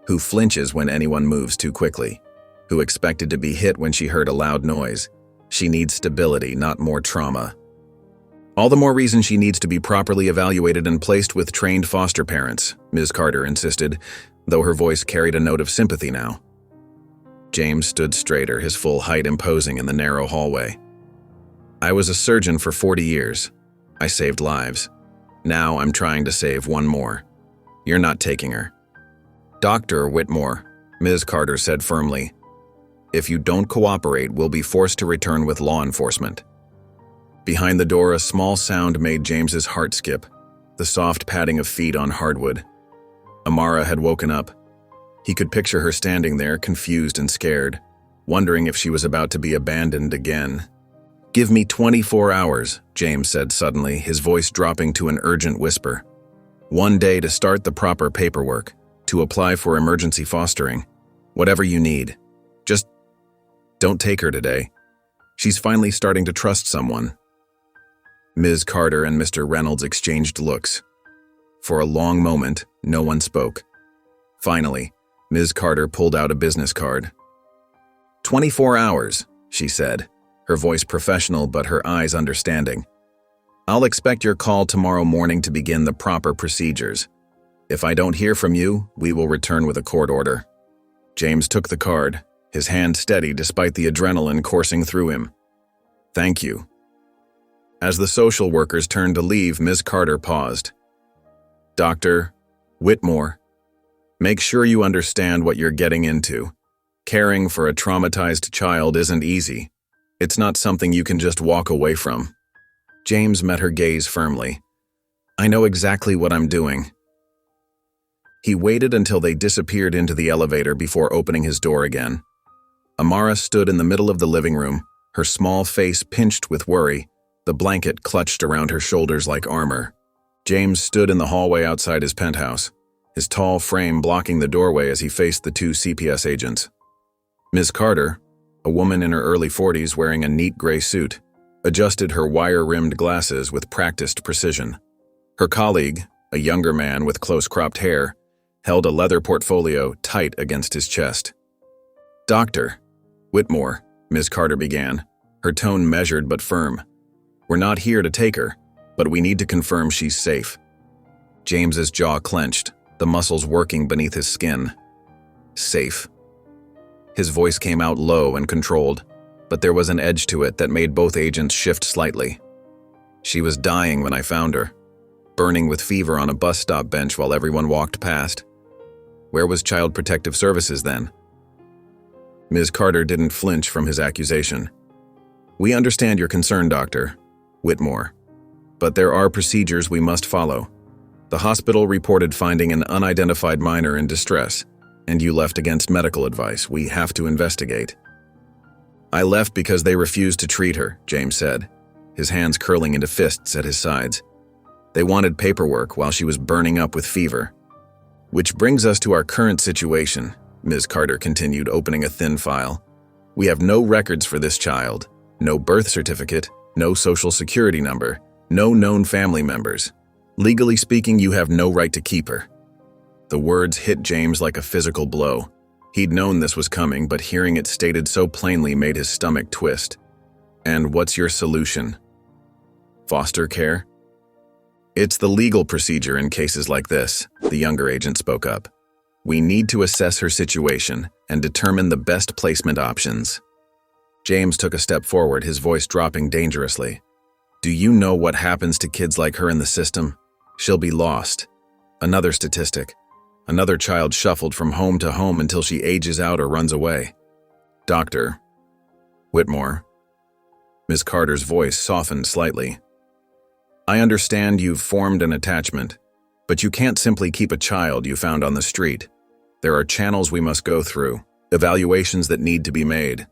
who flinches when anyone moves too quickly, who expected to be hit when she heard a loud noise. She needs stability, not more trauma. All the more reason she needs to be properly evaluated and placed with trained foster parents," Ms. Carter insisted, though her voice carried a note of sympathy now. James stood straighter, his full height imposing in the narrow hallway. "I was a surgeon for 40 years. I saved lives. Now I'm trying to save one more. You're not taking her." "Dr. Whitmore," Ms. Carter said firmly, "if you don't cooperate, we'll be forced to return with law enforcement." Behind the door, a small sound made James's heart skip, the soft padding of feet on hardwood. Amara had woken up. He could picture her standing there, confused and scared, wondering if she was about to be abandoned again. "Give me 24 hours, James said suddenly, his voice dropping to an urgent whisper. "One day to start the proper paperwork, to apply for emergency fostering. Whatever you need. Just don't take her today. She's finally starting to trust someone." Ms. Carter and Mr. Reynolds exchanged looks. For a long moment, no one spoke. Finally, Ms. Carter pulled out a business card. 24 hours, she said, her voice professional but her eyes understanding. "I'll expect your call tomorrow morning to begin the proper procedures. If I don't hear from you, we will return with a court order." James took the card, his hand steady despite the adrenaline coursing through him. "Thank you." As the social workers turned to leave, Ms. Carter paused. "Dr. Whitmore, make sure you understand what you're getting into. Caring for a traumatized child isn't easy. It's not something you can just walk away from." James met her gaze firmly. "I know exactly what I'm doing." He waited until they disappeared into the elevator before opening his door again. Amara stood in the middle of the living room, her small face pinched with worry, the blanket clutched around her shoulders like armor. James stood in the hallway outside his penthouse, his tall frame blocking the doorway as he faced the two CPS agents. Ms. Carter, a woman in her early 40s wearing a neat gray suit, adjusted her wire-rimmed glasses with practiced precision. Her colleague, a younger man with close-cropped hair, held a leather portfolio tight against his chest. "Dr. Whitmore," Ms. Carter began, her tone measured but firm. "We're not here to take her, but we need to confirm she's safe." James's jaw clenched, the muscles working beneath his skin. "Safe." His voice came out low and controlled, but there was an edge to it that made both agents shift slightly. "She was dying when I found her, burning with fever on a bus stop bench while everyone walked past. Where was Child Protective Services then?" Ms. Carter didn't flinch from his accusation. "We understand your concern, Dr. Whitmore, but there are procedures we must follow. The hospital reported finding an unidentified minor in distress, and you left against medical advice. We have to investigate." "I left because they refused to treat her," James said, his hands curling into fists at his sides. "They wanted paperwork while she was burning up with fever." "Which brings us to our current situation," Ms. Carter continued, opening a thin file. "We have no records for this child, no birth certificate, no social security number, no known family members. Legally speaking, you have no right to keep her." The words hit James like a physical blow. He'd known this was coming, but hearing it stated so plainly made his stomach twist. "And what's your solution?" "Foster care?" "It's the legal procedure in cases like this," the younger agent spoke up. "We need to assess her situation and determine the best placement options." James took a step forward, his voice dropping dangerously. "Do you know what happens to kids like her in the system? She'll be lost. Another statistic. Another child shuffled from home to home until she ages out or runs away." "Dr. Whitmore." Ms. Carter's voice softened slightly. "I understand you've formed an attachment, but you can't simply keep a child you found on the street. There are channels we must go through, evaluations that need to be made."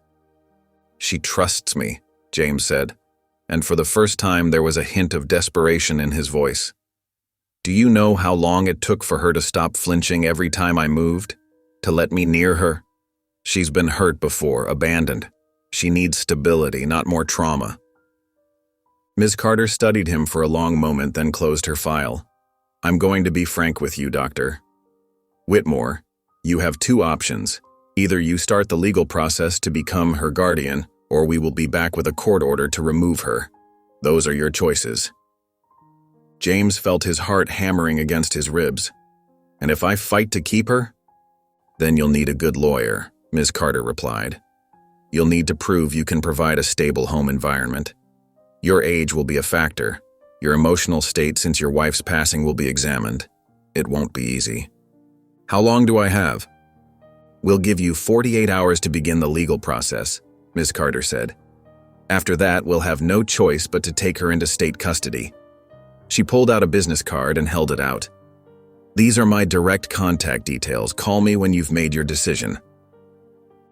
"She trusts me," James said, and for the first time there was a hint of desperation in his voice. "Do you know how long it took for her to stop flinching every time I moved? To let me near her? She's been hurt before, abandoned. She needs stability, not more trauma." Ms. Carter studied him for a long moment, then closed her file. "I'm going to be frank with you, Dr. Whitmore. You have two options. Either you start the legal process to become her guardian, or we will be back with a court order to remove her. Those are your choices." James felt his heart hammering against his ribs. "And if I fight to keep her?" "Then you'll need a good lawyer," Ms. Carter replied. "You'll need to prove you can provide a stable home environment. Your age will be a factor. Your emotional state since your wife's passing will be examined. It won't be easy." "How long do I have?" "We'll give you 48 hours to begin the legal process," Ms. Carter said. "After that, we'll have no choice but to take her into state custody." She pulled out a business card and held it out. "These are my direct contact details. Call me when you've made your decision."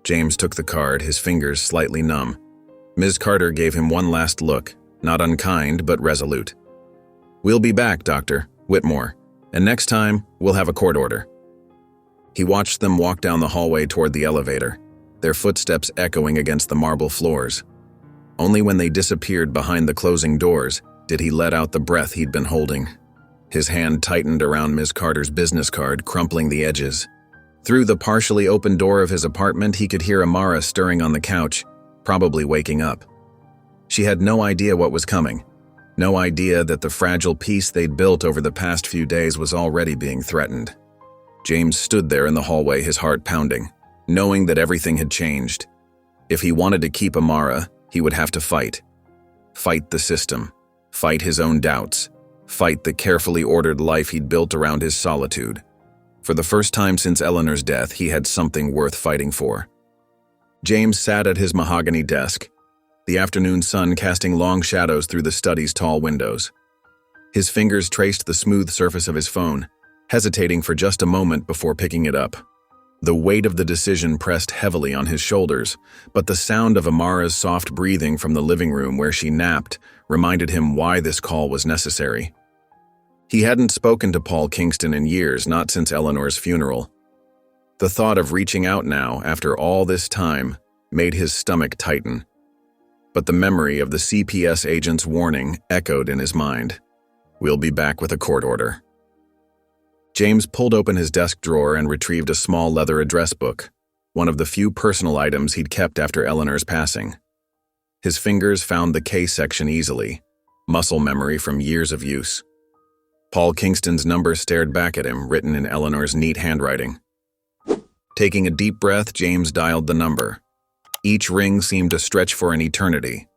James took the card, his fingers slightly numb. Ms. Carter gave him one last look, not unkind but resolute. "We'll be back, Dr. Whitmore, and next time, we'll have a court order." He watched them walk down the hallway toward the elevator, their footsteps echoing against the marble floors. Only when they disappeared behind the closing doors did he let out the breath he'd been holding. His hand tightened around Ms. Carter's business card, crumpling the edges. Through the partially open door of his apartment, he could hear Amara stirring on the couch, probably waking up. She had no idea what was coming, no idea that the fragile peace they'd built over the past few days was already being threatened. James stood there in the hallway, his heart pounding, knowing that everything had changed. If he wanted to keep Amara, he would have to fight. Fight the system, fight his own doubts, fight the carefully ordered life he'd built around his solitude. For the first time since Eleanor's death, he had something worth fighting for. James sat at his mahogany desk, the afternoon sun casting long shadows through the study's tall windows. His fingers traced the smooth surface of his phone, hesitating for just a moment before picking it up. The weight of the decision pressed heavily on his shoulders, but the sound of Amara's soft breathing from the living room where she napped reminded him why this call was necessary. He hadn't spoken to Paul Kingston in years, not since Eleanor's funeral. The thought of reaching out now, after all this time, made his stomach tighten. But the memory of the CPS agent's warning echoed in his mind. "We'll be back with a court order." James pulled open his desk drawer and retrieved a small leather address book, one of the few personal items he'd kept after Eleanor's passing. His fingers found the case section easily, muscle memory from years of use. Paul Kingston's number stared back at him, written in Eleanor's neat handwriting. Taking a deep breath, James dialed the number. Each ring seemed to stretch for an eternity.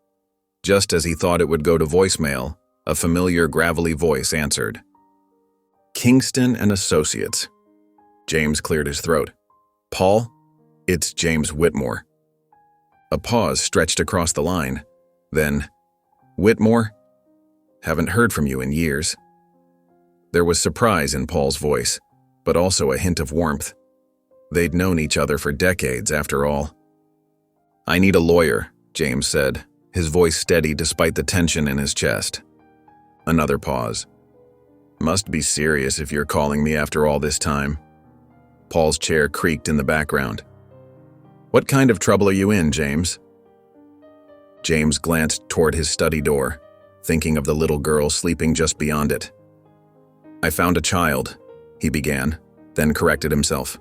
Just as he thought it would go to voicemail, a familiar gravelly voice answered. "Kingston and Associates." James cleared his throat. "Paul? It's James Whitmore." A pause stretched across the line. Then, "Whitmore? Haven't heard from you in years." There was surprise in Paul's voice, but also a hint of warmth. They'd known each other for decades, after all. "I need a lawyer," James said, his voice steady despite the tension in his chest. Another pause. "Must be serious if you're calling me after all this time." Paul's chair creaked in the background. "What kind of trouble are you in, James?" James glanced toward his study door, thinking of the little girl sleeping just beyond it. "I found a child," he began, then corrected himself.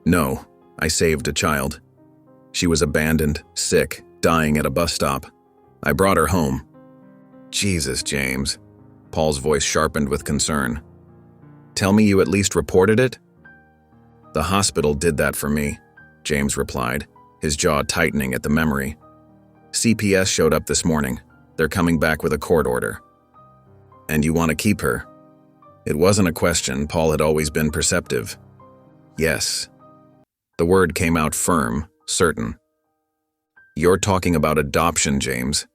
"No, I saved a child. She was abandoned, sick, dying at a bus stop. I brought her home." "Jesus, James." Paul's voice sharpened with concern. "Tell me you at least reported it?" "The hospital did that for me," James replied, his jaw tightening at the memory. "CPS showed up this morning. They're coming back with a court order." "And you want to keep her?" It wasn't a question. Paul had always been perceptive. "Yes." The word came out firm, certain. "You're talking about adoption, James.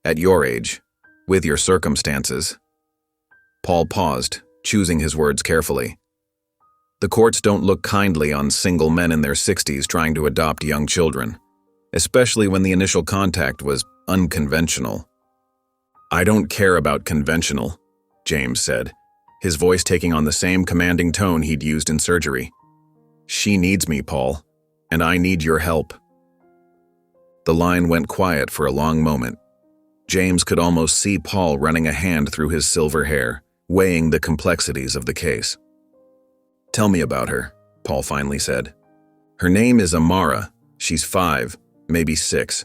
At your age, with your circumstances." Paul paused, choosing his words carefully. "The courts don't look kindly on single men in their 60s trying to adopt young children, especially when the initial contact was unconventional." "I don't care about conventional," James said, his voice taking on the same commanding tone he'd used in surgery. "She needs me, Paul, and I need your help." The line went quiet for a long moment. James could almost see Paul running a hand through his silver hair, weighing the complexities of the case. "Tell me about her," Paul finally said. "Her name is Amara. She's 5, maybe 6.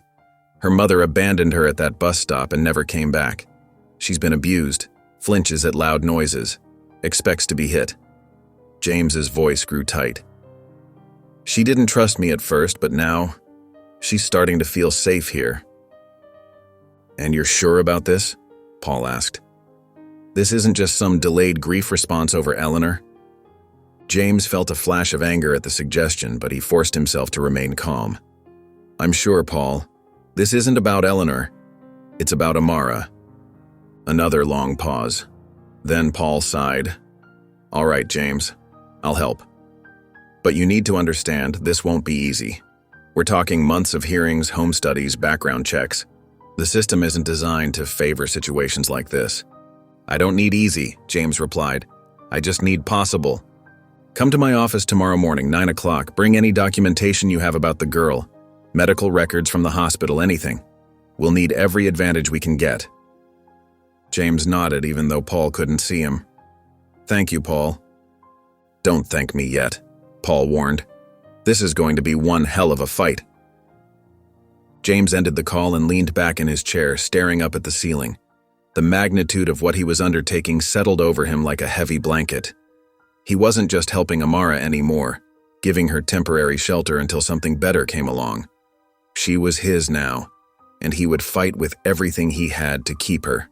Her mother abandoned her at that bus stop and never came back. She's been abused, flinches at loud noises, expects to be hit." James's voice grew tight. "She didn't trust me at first, but now she's starting to feel safe here." "And you're sure about this?" Paul asked. "This isn't just some delayed grief response over Eleanor?" James felt a flash of anger at the suggestion, but he forced himself to remain calm. "I'm sure, Paul. This isn't about Eleanor. It's about Amara." Another long pause. Then Paul sighed. "All right, James. I'll help. But you need to understand, this won't be easy. We're talking months of hearings, home studies, background checks. The system isn't designed to favor situations like this." "I don't need easy," James replied. "I just need possible. Come to my office tomorrow morning, 9 o'clock. Bring any documentation you have about the girl. Medical records from the hospital, anything. We'll need every advantage we can get." James nodded, even though Paul couldn't see him. "Thank you, Paul." "Don't thank me yet," Paul warned. "This is going to be one hell of a fight." James ended the call and leaned back in his chair, staring up at the ceiling. The magnitude of what he was undertaking settled over him like a heavy blanket. He wasn't just helping Amara anymore, giving her temporary shelter until something better came along. She was his now, and he would fight with everything he had to keep her.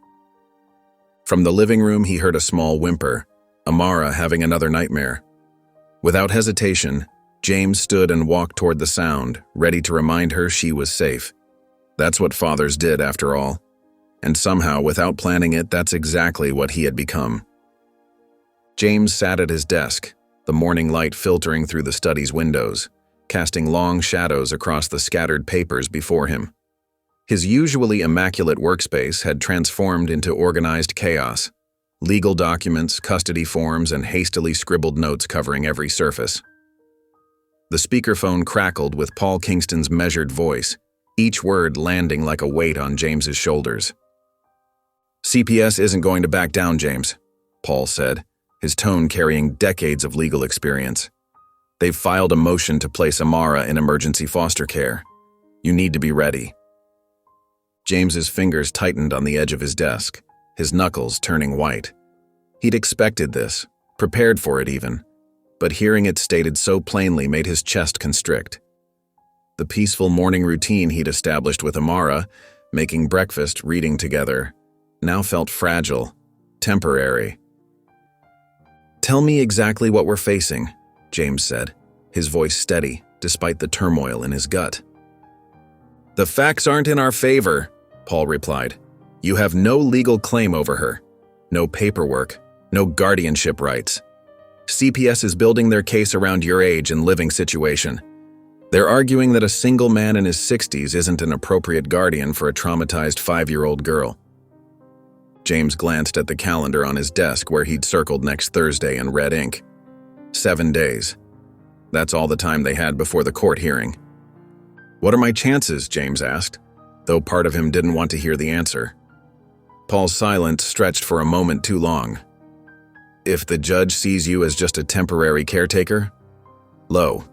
From the living room, he heard a small whimper, Amara having another nightmare. Without hesitation, James stood and walked toward the sound, ready to remind her she was safe. That's what fathers did, after all. And somehow, without planning it, that's exactly what he had become. James sat at his desk, the morning light filtering through the study's windows, casting long shadows across the scattered papers before him. His usually immaculate workspace had transformed into organized chaos, legal documents, custody forms, and hastily scribbled notes covering every surface. The speakerphone crackled with Paul Kingston's measured voice, each word landing like a weight on James's shoulders. "CPS isn't going to back down, James," Paul said, his tone carrying decades of legal experience. "They've filed a motion to place Amara in emergency foster care. You need to be ready." James's fingers tightened on the edge of his desk, his knuckles turning white. He'd expected this, prepared for it even, but hearing it stated so plainly made his chest constrict. The peaceful morning routine he'd established with Amara, making breakfast, reading together, now felt fragile, temporary. "Tell me exactly what we're facing," James said, his voice steady despite the turmoil in his gut. "The facts aren't in our favor," Paul replied. "You have no legal claim over her, no paperwork, no guardianship rights. CPS is building their case around your age and living situation. They're arguing that a single man in his 60s isn't an appropriate guardian for a traumatized 5-year-old girl." James glanced at the calendar on his desk where he'd circled next Thursday in red ink. 7 days. That's all the time they had before the court hearing. "What are my chances?" James asked, though part of him didn't want to hear the answer. Paul's silence stretched for a moment too long. "If the judge sees you as just a temporary caretaker? Low.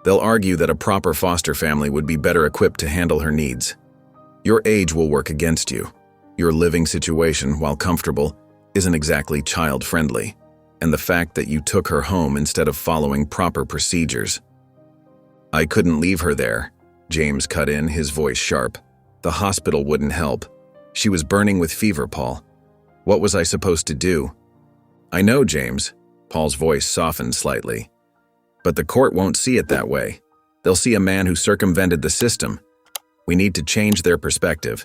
They'll argue that a proper foster family would be better equipped to handle her needs. Your age will work against you. Your living situation, while comfortable, isn't exactly child-friendly, and the fact that you took her home instead of following proper procedures." "I couldn't leave her there," James cut in, his voice sharp. "The hospital wouldn't help. She was burning with fever, Paul. What was I supposed to do?" "I know, James," Paul's voice softened slightly. "But the court won't see it that way. They'll see a man who circumvented the system. We need to change their perspective."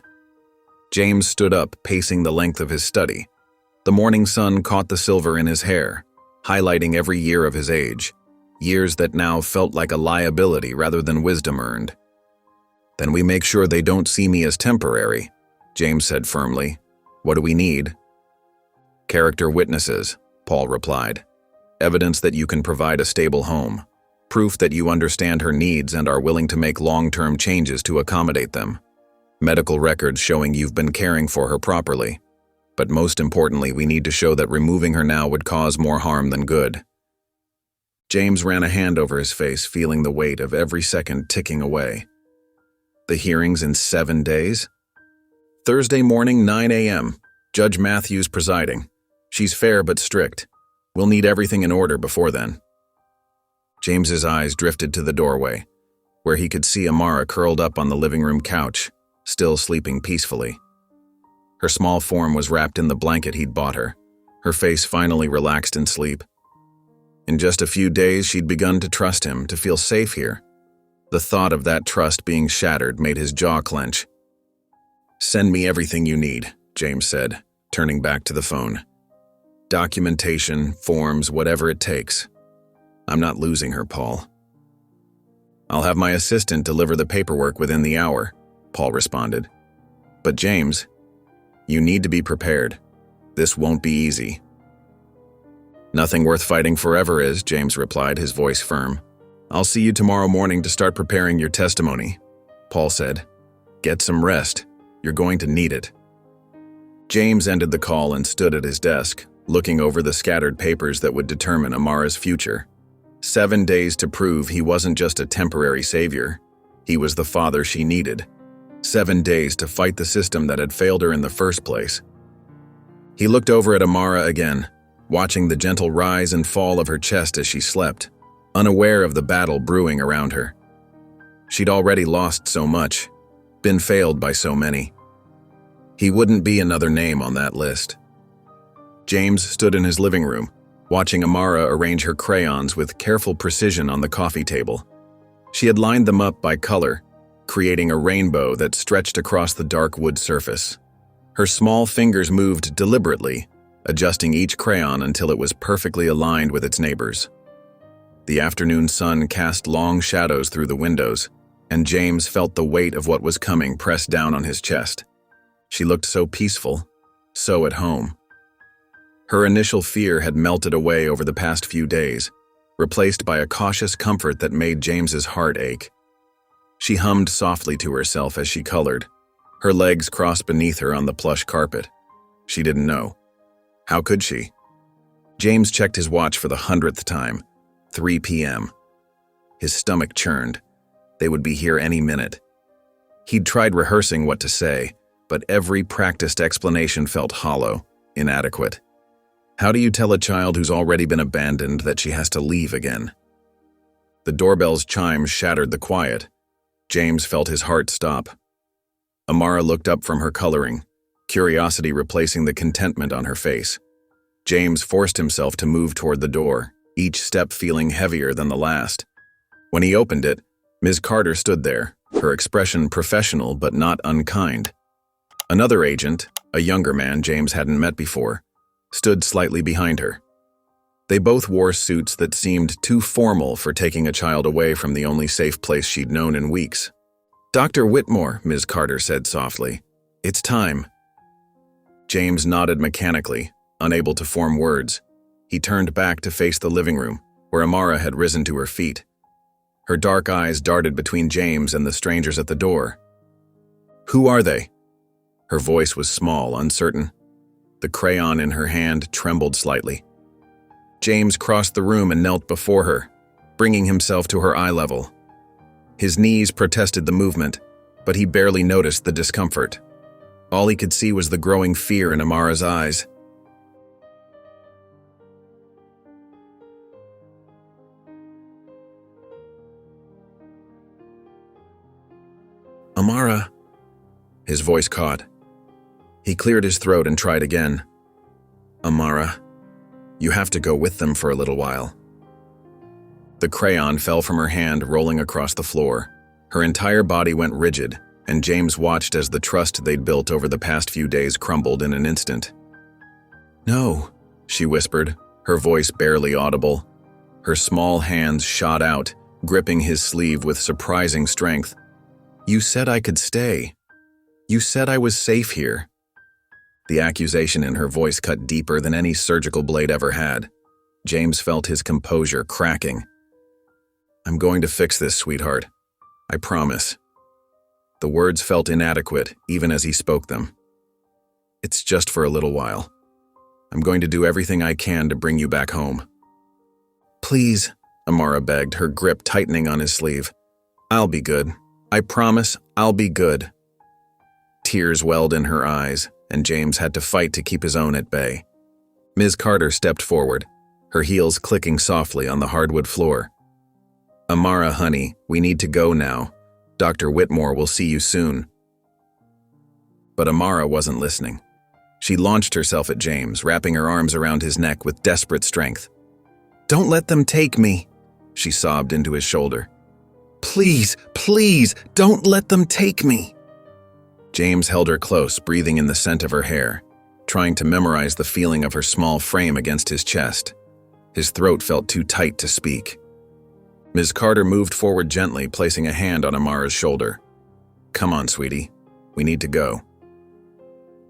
James stood up, pacing the length of his study. The morning sun caught the silver in his hair, highlighting every year of his age, years that now felt like a liability rather than wisdom earned. "Then we make sure they don't see me as temporary," James said firmly. "What do we need?" "Character witnesses," Paul replied. "Evidence that you can provide a stable home. Proof that you understand her needs and are willing to make long-term changes to accommodate them. Medical records showing you've been caring for her properly. But most importantly, we need to show that removing her now would cause more harm than good." James ran a hand over his face, feeling the weight of every second ticking away. The hearings in 7 days? Thursday morning, 9 a.m., Judge Matthews presiding. She's fair but strict. We'll need everything in order before then. James's eyes drifted to the doorway, where he could see Amara curled up on the living room couch, still sleeping peacefully. Her small form was wrapped in the blanket he'd bought her, her face finally relaxed in sleep. In just a few days, she'd begun to trust him, to feel safe here. The thought of that trust being shattered made his jaw clench. "Send me everything you need," James said, turning back to the phone. "Documentation, forms, whatever it takes. I'm not losing her, Paul." "I'll have my assistant deliver the paperwork within the hour," Paul responded. "But James, you need to be prepared. This won't be easy." "Nothing worth fighting forever is," James replied, his voice firm. "I'll see you tomorrow morning to start preparing your testimony," Paul said. "Get some rest. You're going to need it." James ended the call and stood at his desk, looking over the scattered papers that would determine Amara's future. 7 days to prove he wasn't just a temporary savior. He was the father she needed. 7 days to fight the system that had failed her in the first place. He looked over at Amara again, watching the gentle rise and fall of her chest as she slept, unaware of the battle brewing around her. She'd already lost so much, been failed by so many. He wouldn't be another name on that list. James stood in his living room, watching Amara arrange her crayons with careful precision on the coffee table. She had lined them up by color, creating a rainbow that stretched across the dark wood surface. Her small fingers moved deliberately, adjusting each crayon until it was perfectly aligned with its neighbors. The afternoon sun cast long shadows through the windows, and James felt the weight of what was coming pressed down on his chest. She looked so peaceful, so at home. Her initial fear had melted away over the past few days, replaced by a cautious comfort that made James's heart ache. She hummed softly to herself as she colored, her legs crossed beneath her on the plush carpet. She didn't know. How could she? James checked his watch for the 100th time. 3 p.m. His stomach churned. They would be here any minute. He'd tried rehearsing what to say, but every practiced explanation felt hollow, inadequate. How do you tell a child who's already been abandoned that she has to leave again? The doorbell's chimes shattered the quiet. James felt his heart stop. Amara looked up from her coloring, curiosity replacing the contentment on her face. James forced himself to move toward the door, each step feeling heavier than the last. When he opened it, Ms. Carter stood there, her expression professional but not unkind. Another agent, a younger man James hadn't met before, stood slightly behind her. They both wore suits that seemed too formal for taking a child away from the only safe place she'd known in weeks. "Dr. Whitmore," Ms. Carter said softly. "It's time." James nodded mechanically, unable to form words. He turned back to face the living room, where Amara had risen to her feet. Her dark eyes darted between James and the strangers at the door. "Who are they?" Her voice was small, uncertain. The crayon in her hand trembled slightly. James crossed the room and knelt before her, bringing himself to her eye level. His knees protested the movement, but he barely noticed the discomfort. All he could see was the growing fear in Amara's eyes. "Amara," his voice caught. He cleared his throat and tried again. "Amara, you have to go with them for a little while." The crayon fell from her hand, rolling across the floor. Her entire body went rigid, and James watched as the trust they'd built over the past few days crumbled in an instant. "No," she whispered, her voice barely audible. Her small hands shot out, gripping his sleeve with surprising strength. "You said I could stay. You said I was safe here." The accusation in her voice cut deeper than any surgical blade ever had. James felt his composure cracking. "I'm going to fix this, sweetheart. I promise." The words felt inadequate, even as he spoke them. "It's just for a little while. I'm going to do everything I can to bring you back home." "Please," Amara begged, her grip tightening on his sleeve. "I'll be good. I promise I'll be good." Tears welled in her eyes, and James had to fight to keep his own at bay. Ms. Carter stepped forward, her heels clicking softly on the hardwood floor. "Amara, honey, we need to go now. Dr. Whitmore will see you soon." But Amara wasn't listening. She launched herself at James, wrapping her arms around his neck with desperate strength. "Don't let them take me," she sobbed into his shoulder. "Please, please, don't let them take me." James held her close, breathing in the scent of her hair, trying to memorize the feeling of her small frame against his chest. His throat felt too tight to speak. Ms. Carter moved forward gently, placing a hand on Amara's shoulder. "Come on, sweetie. We need to go."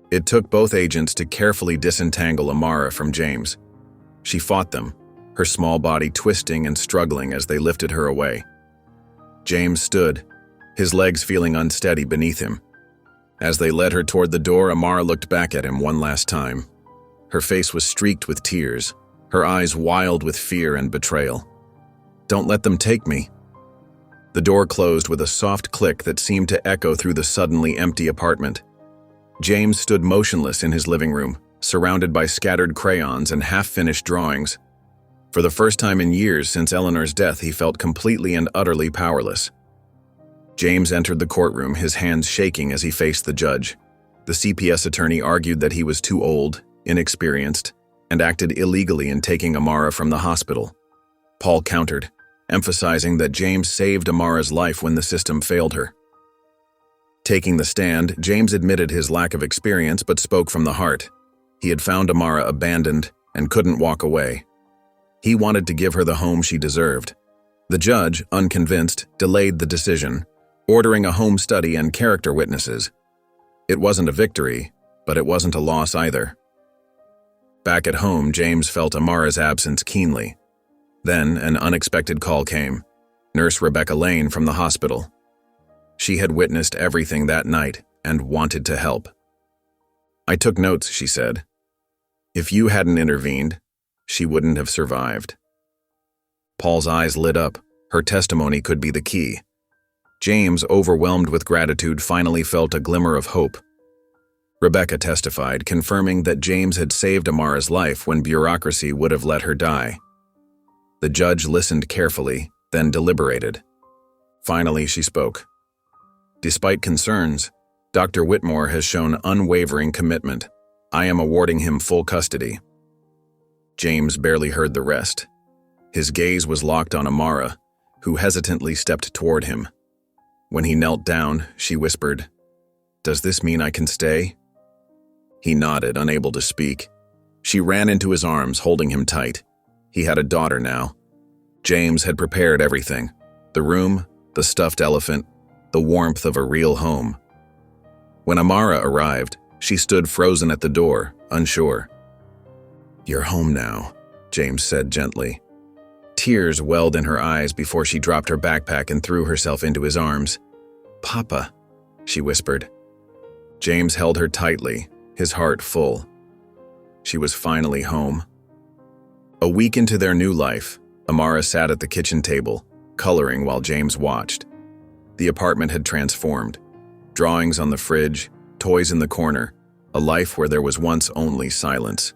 It took both agents to carefully disentangle Amara from James. She fought them, her small body twisting and struggling as they lifted her away. James stood, his legs feeling unsteady beneath him. As they led her toward the door, Amara looked back at him one last time. Her face was streaked with tears, her eyes wild with fear and betrayal. "Don't let them take me." The door closed with a soft click that seemed to echo through the suddenly empty apartment. James stood motionless in his living room, surrounded by scattered crayons and half-finished drawings. For the first time in years since Eleanor's death, he felt completely and utterly powerless. James entered the courtroom, his hands shaking as he faced the judge. The CPS attorney argued that he was too old, inexperienced, and acted illegally in taking Amara from the hospital. Paul countered, emphasizing that James saved Amara's life when the system failed her. Taking the stand, James admitted his lack of experience but spoke from the heart. He had found Amara abandoned and couldn't walk away. He wanted to give her the home she deserved. The judge, unconvinced, delayed the decision, ordering a home study and character witnesses. It wasn't a victory, but it wasn't a loss either. Back at home, James felt Amara's absence keenly. Then, an unexpected call came. Nurse Rebecca Lane from the hospital. She had witnessed everything that night and wanted to help. "I took notes," she said. "If you hadn't intervened, she wouldn't have survived." Paul's eyes lit up. Her testimony could be the key. James, overwhelmed with gratitude, finally felt a glimmer of hope. Rebecca testified, confirming that James had saved Amara's life when bureaucracy would have let her die. The judge listened carefully, then deliberated. Finally, she spoke. "Despite concerns, Dr. Whitmore has shown unwavering commitment. I am awarding him full custody." James barely heard the rest. His gaze was locked on Amara, who hesitantly stepped toward him. When he knelt down, she whispered, "Does this mean I can stay?" He nodded, unable to speak. She ran into his arms, holding him tight. He had a daughter now. James had prepared everything: the room, the stuffed elephant, the warmth of a real home. When Amara arrived, she stood frozen at the door, unsure. "You're home now," James said gently. Tears welled in her eyes before she dropped her backpack and threw herself into his arms. "Papa," she whispered. James held her tightly, his heart full. She was finally home. A week into their new life, Amara sat at the kitchen table, coloring while James watched. The apartment had transformed. Drawings on the fridge, toys in the corner, a life where there was once only silence.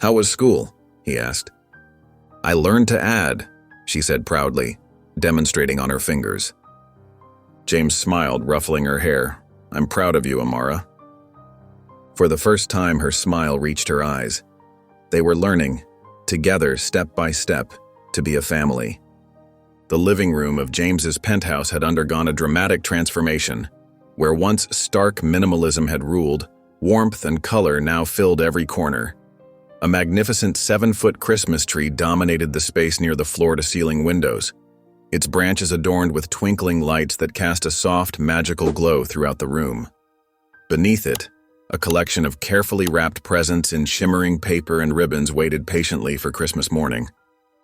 "How was school?" he asked. "I learned to add," she said proudly, demonstrating on her fingers. James smiled, ruffling her hair. "I'm proud of you, Amara." For the first time, her smile reached her eyes. They were learning, together, step by step, to be a family. The living room of James's penthouse had undergone a dramatic transformation. Where once stark minimalism had ruled, warmth and color now filled every corner. A magnificent 7-foot Christmas tree dominated the space near the floor-to-ceiling windows, its branches adorned with twinkling lights that cast a soft, magical glow throughout the room. Beneath it, a collection of carefully wrapped presents in shimmering paper and ribbons waited patiently for Christmas morning.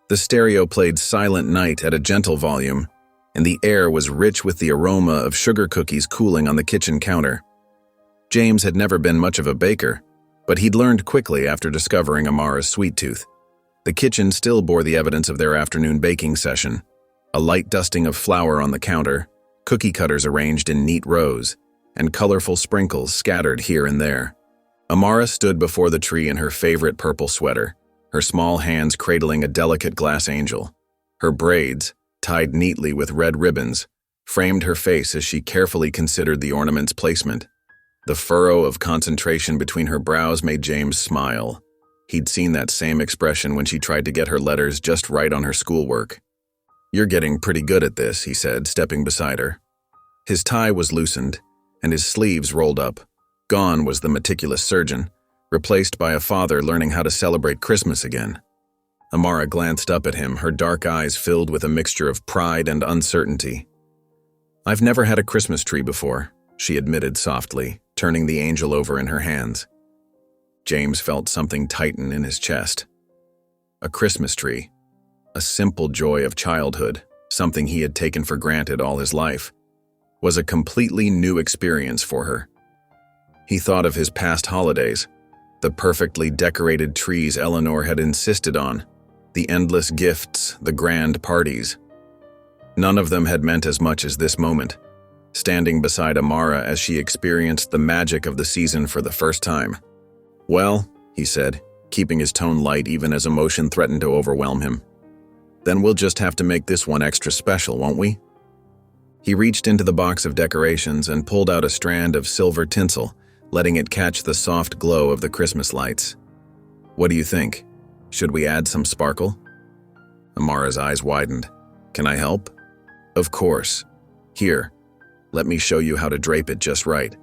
The stereo played Silent Night at a gentle volume, and the air was rich with the aroma of sugar cookies cooling on the kitchen counter. James had never been much of a baker, but he'd learned quickly after discovering Amara's sweet tooth. The kitchen still bore the evidence of their afternoon baking session: a light dusting of flour on the counter, cookie cutters arranged in neat rows, and colorful sprinkles scattered here and there. Amara stood before the tree in her favorite purple sweater, her small hands cradling a delicate glass angel. Her braids, tied neatly with red ribbons, framed her face as she carefully considered the ornament's placement. The furrow of concentration between her brows made James smile. He'd seen that same expression when she tried to get her letters just right on her schoolwork. "You're getting pretty good at this," he said, stepping beside her. His tie was loosened, and his sleeves rolled up. Gone was the meticulous surgeon, replaced by a father learning how to celebrate Christmas again. Amara glanced up at him, her dark eyes filled with a mixture of pride and uncertainty. "I've never had a Christmas tree before," she admitted softly, turning the angel over in her hands. James felt something tighten in his chest. A Christmas tree, a simple joy of childhood, something he had taken for granted all his life, was a completely new experience for her. He thought of his past holidays, the perfectly decorated trees Eleanor had insisted on, the endless gifts, the grand parties. None of them had meant as much as this moment, standing beside Amara as she experienced the magic of the season for the first time. "Well," he said, keeping his tone light even as emotion threatened to overwhelm him, "then we'll just have to make this one extra special, won't we?" He reached into the box of decorations and pulled out a strand of silver tinsel, letting it catch the soft glow of the Christmas lights. What do you think? Should we add some sparkle? Amara's eyes widened. Can I help? Of course. Here, let me show you how to drape it just right.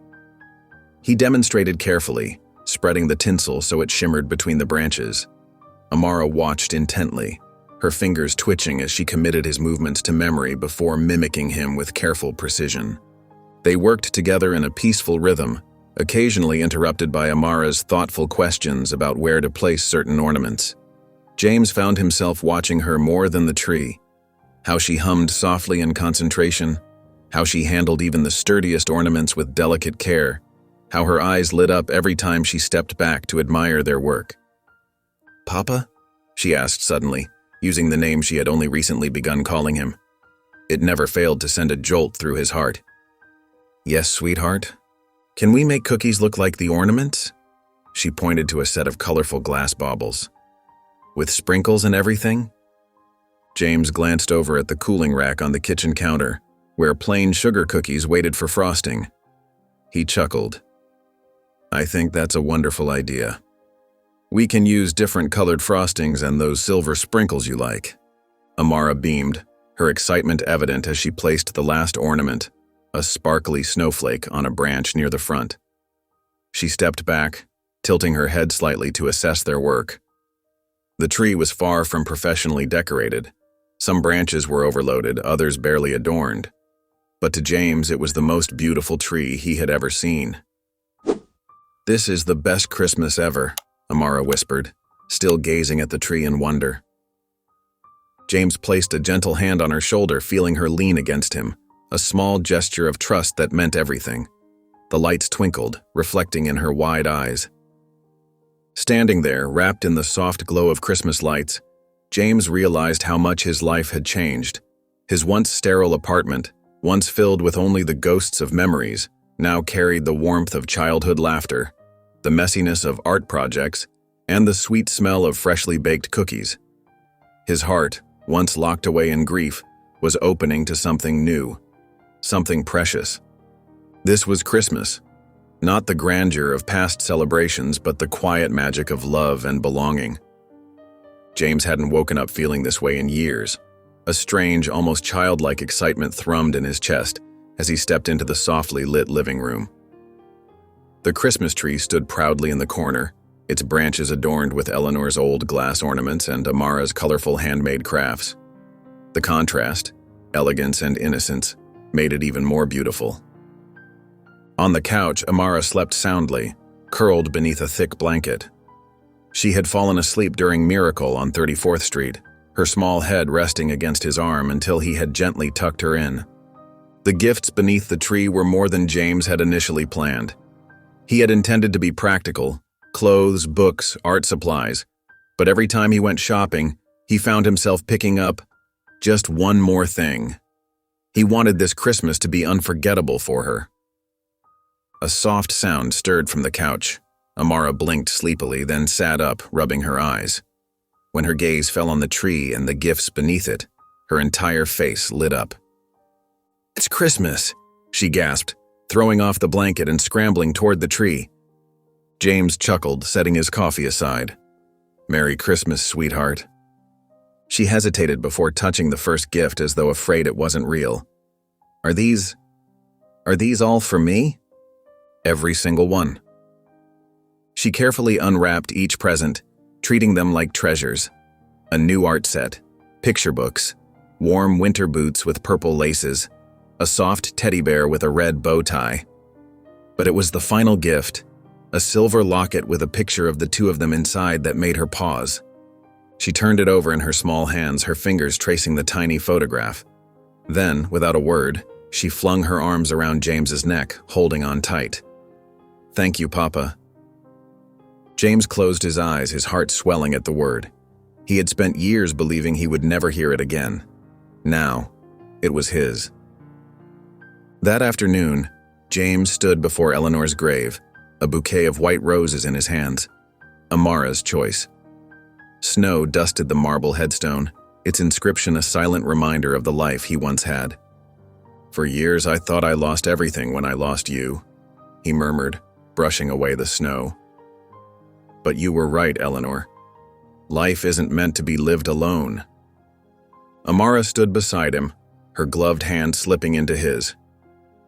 He demonstrated carefully, spreading the tinsel so it shimmered between the branches. Amara watched intently, her fingers twitching as she committed his movements to memory before mimicking him with careful precision. They worked together in a peaceful rhythm, occasionally interrupted by Amara's thoughtful questions about where to place certain ornaments. James found himself watching her more than the tree. How she hummed softly in concentration, how she handled even the sturdiest ornaments with delicate care, how her eyes lit up every time she stepped back to admire their work. "Papa?" she asked suddenly, using the name she had only recently begun calling him. It never failed to send a jolt through his heart. "Yes, sweetheart? Can we make cookies look like the ornaments?" She pointed to a set of colorful glass baubles. "With sprinkles and everything?" James glanced over at the cooling rack on the kitchen counter, where plain sugar cookies waited for frosting. He chuckled. "I think that's a wonderful idea. We can use different colored frostings and those silver sprinkles you like." Amara beamed, her excitement evident as she placed the last ornament, a sparkly snowflake, on a branch near the front. She stepped back, tilting her head slightly to assess their work. The tree was far from professionally decorated. Some branches were overloaded, others barely adorned. But to James, it was the most beautiful tree he had ever seen. "This is the best Christmas ever," Amara whispered, still gazing at the tree in wonder. James placed a gentle hand on her shoulder, feeling her lean against him, a small gesture of trust that meant everything. The lights twinkled, reflecting in her wide eyes. Standing there, wrapped in the soft glow of Christmas lights, James realized how much his life had changed. His once sterile apartment, once filled with only the ghosts of memories, now carried the warmth of childhood laughter, the messiness of art projects, and the sweet smell of freshly baked cookies. His heart, once locked away in grief, was opening to something new, something precious. This was Christmas, not the grandeur of past celebrations, but the quiet magic of love and belonging. James hadn't woken up feeling this way in years. A strange, almost childlike excitement thrummed in his chest as he stepped into the softly lit living room. The Christmas tree stood proudly in the corner, its branches adorned with Eleanor's old glass ornaments and Amara's colorful handmade crafts. The contrast, elegance and innocence, made it even more beautiful. On the couch, Amara slept soundly, curled beneath a thick blanket. She had fallen asleep during Miracle on 34th Street, her small head resting against his arm until he had gently tucked her in. The gifts beneath the tree were more than James had initially planned. He had intended to be practical, clothes, books, art supplies, but every time he went shopping, he found himself picking up just one more thing. He wanted this Christmas to be unforgettable for her. A soft sound stirred from the couch. Amara blinked sleepily, then sat up, rubbing her eyes. When her gaze fell on the tree and the gifts beneath it, her entire face lit up. "It's Christmas," she gasped, throwing off the blanket and scrambling toward the tree. James chuckled, setting his coffee aside. "Merry Christmas, sweetheart." She hesitated before touching the first gift as though afraid it wasn't real. Are these all for me?" "Every single one." She carefully unwrapped each present, treating them like treasures. A new art set, picture books, warm winter boots with purple laces, a soft teddy bear with a red bow tie. But it was the final gift, a silver locket with a picture of the two of them inside, that made her pause. She turned it over in her small hands, her fingers tracing the tiny photograph. Then, without a word, she flung her arms around James's neck, holding on tight. "Thank you, Papa." James closed his eyes, his heart swelling at the word. He had spent years believing he would never hear it again. Now, it was his. That afternoon, James stood before Eleanor's grave, a bouquet of white roses in his hands. Amara's choice. Snow dusted the marble headstone, its inscription a silent reminder of the life he once had. "For years I thought I lost everything when I lost you," he murmured, brushing away the snow. But you were right, Eleanor. Life isn't meant to be lived alone. Amara stood beside him, her gloved hand slipping into his.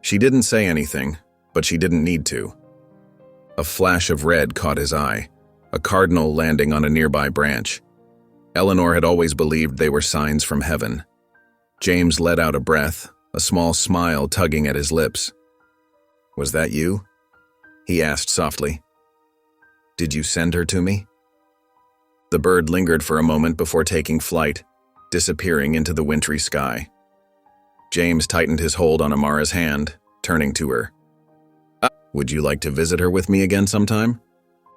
She didn't say anything, but she didn't need to. A flash of red caught his eye, a cardinal landing on a nearby branch. Eleanor had always believed they were signs from heaven. James let out a breath, a small smile tugging at his lips. "Was that you?" he asked softly. "Did you send her to me?" The bird lingered for a moment before taking flight, disappearing into the wintry sky. James tightened his hold on Amara's hand, turning to her. "Would you like to visit her with me again sometime?"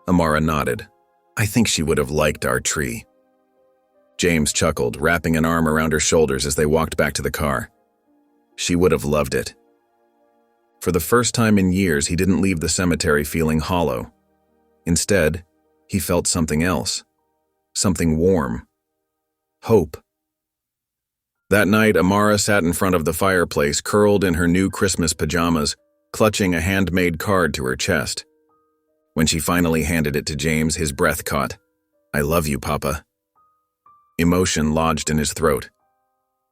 Amara nodded. "I think she would have liked our tree." James chuckled, wrapping an arm around her shoulders as they walked back to the car. She would have loved it. For the first time in years, he didn't leave the cemetery feeling hollow. Instead, he felt something else. Something warm. Hope. That night, Amara sat in front of the fireplace, curled in her new Christmas pajamas, clutching a handmade card to her chest. When she finally handed it to James, his breath caught. "I love you, Papa." Emotion lodged in his throat.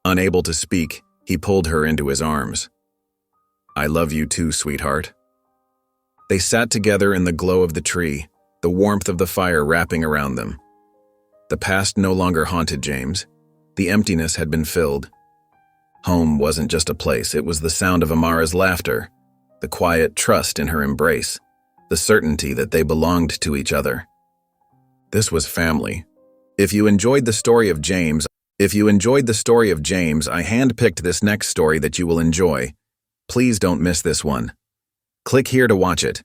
Unable to speak, he pulled her into his arms. "I love you too, sweetheart." They sat together in the glow of the tree, the warmth of the fire wrapping around them. The past no longer haunted James. The emptiness had been filled. Home wasn't just a place, it was the sound of Amara's laughter, the quiet trust in her embrace, the certainty that they belonged to each other. This was family. If you enjoyed the story of James, I handpicked this next story that you will enjoy. Please don't miss this one. Click here to watch it.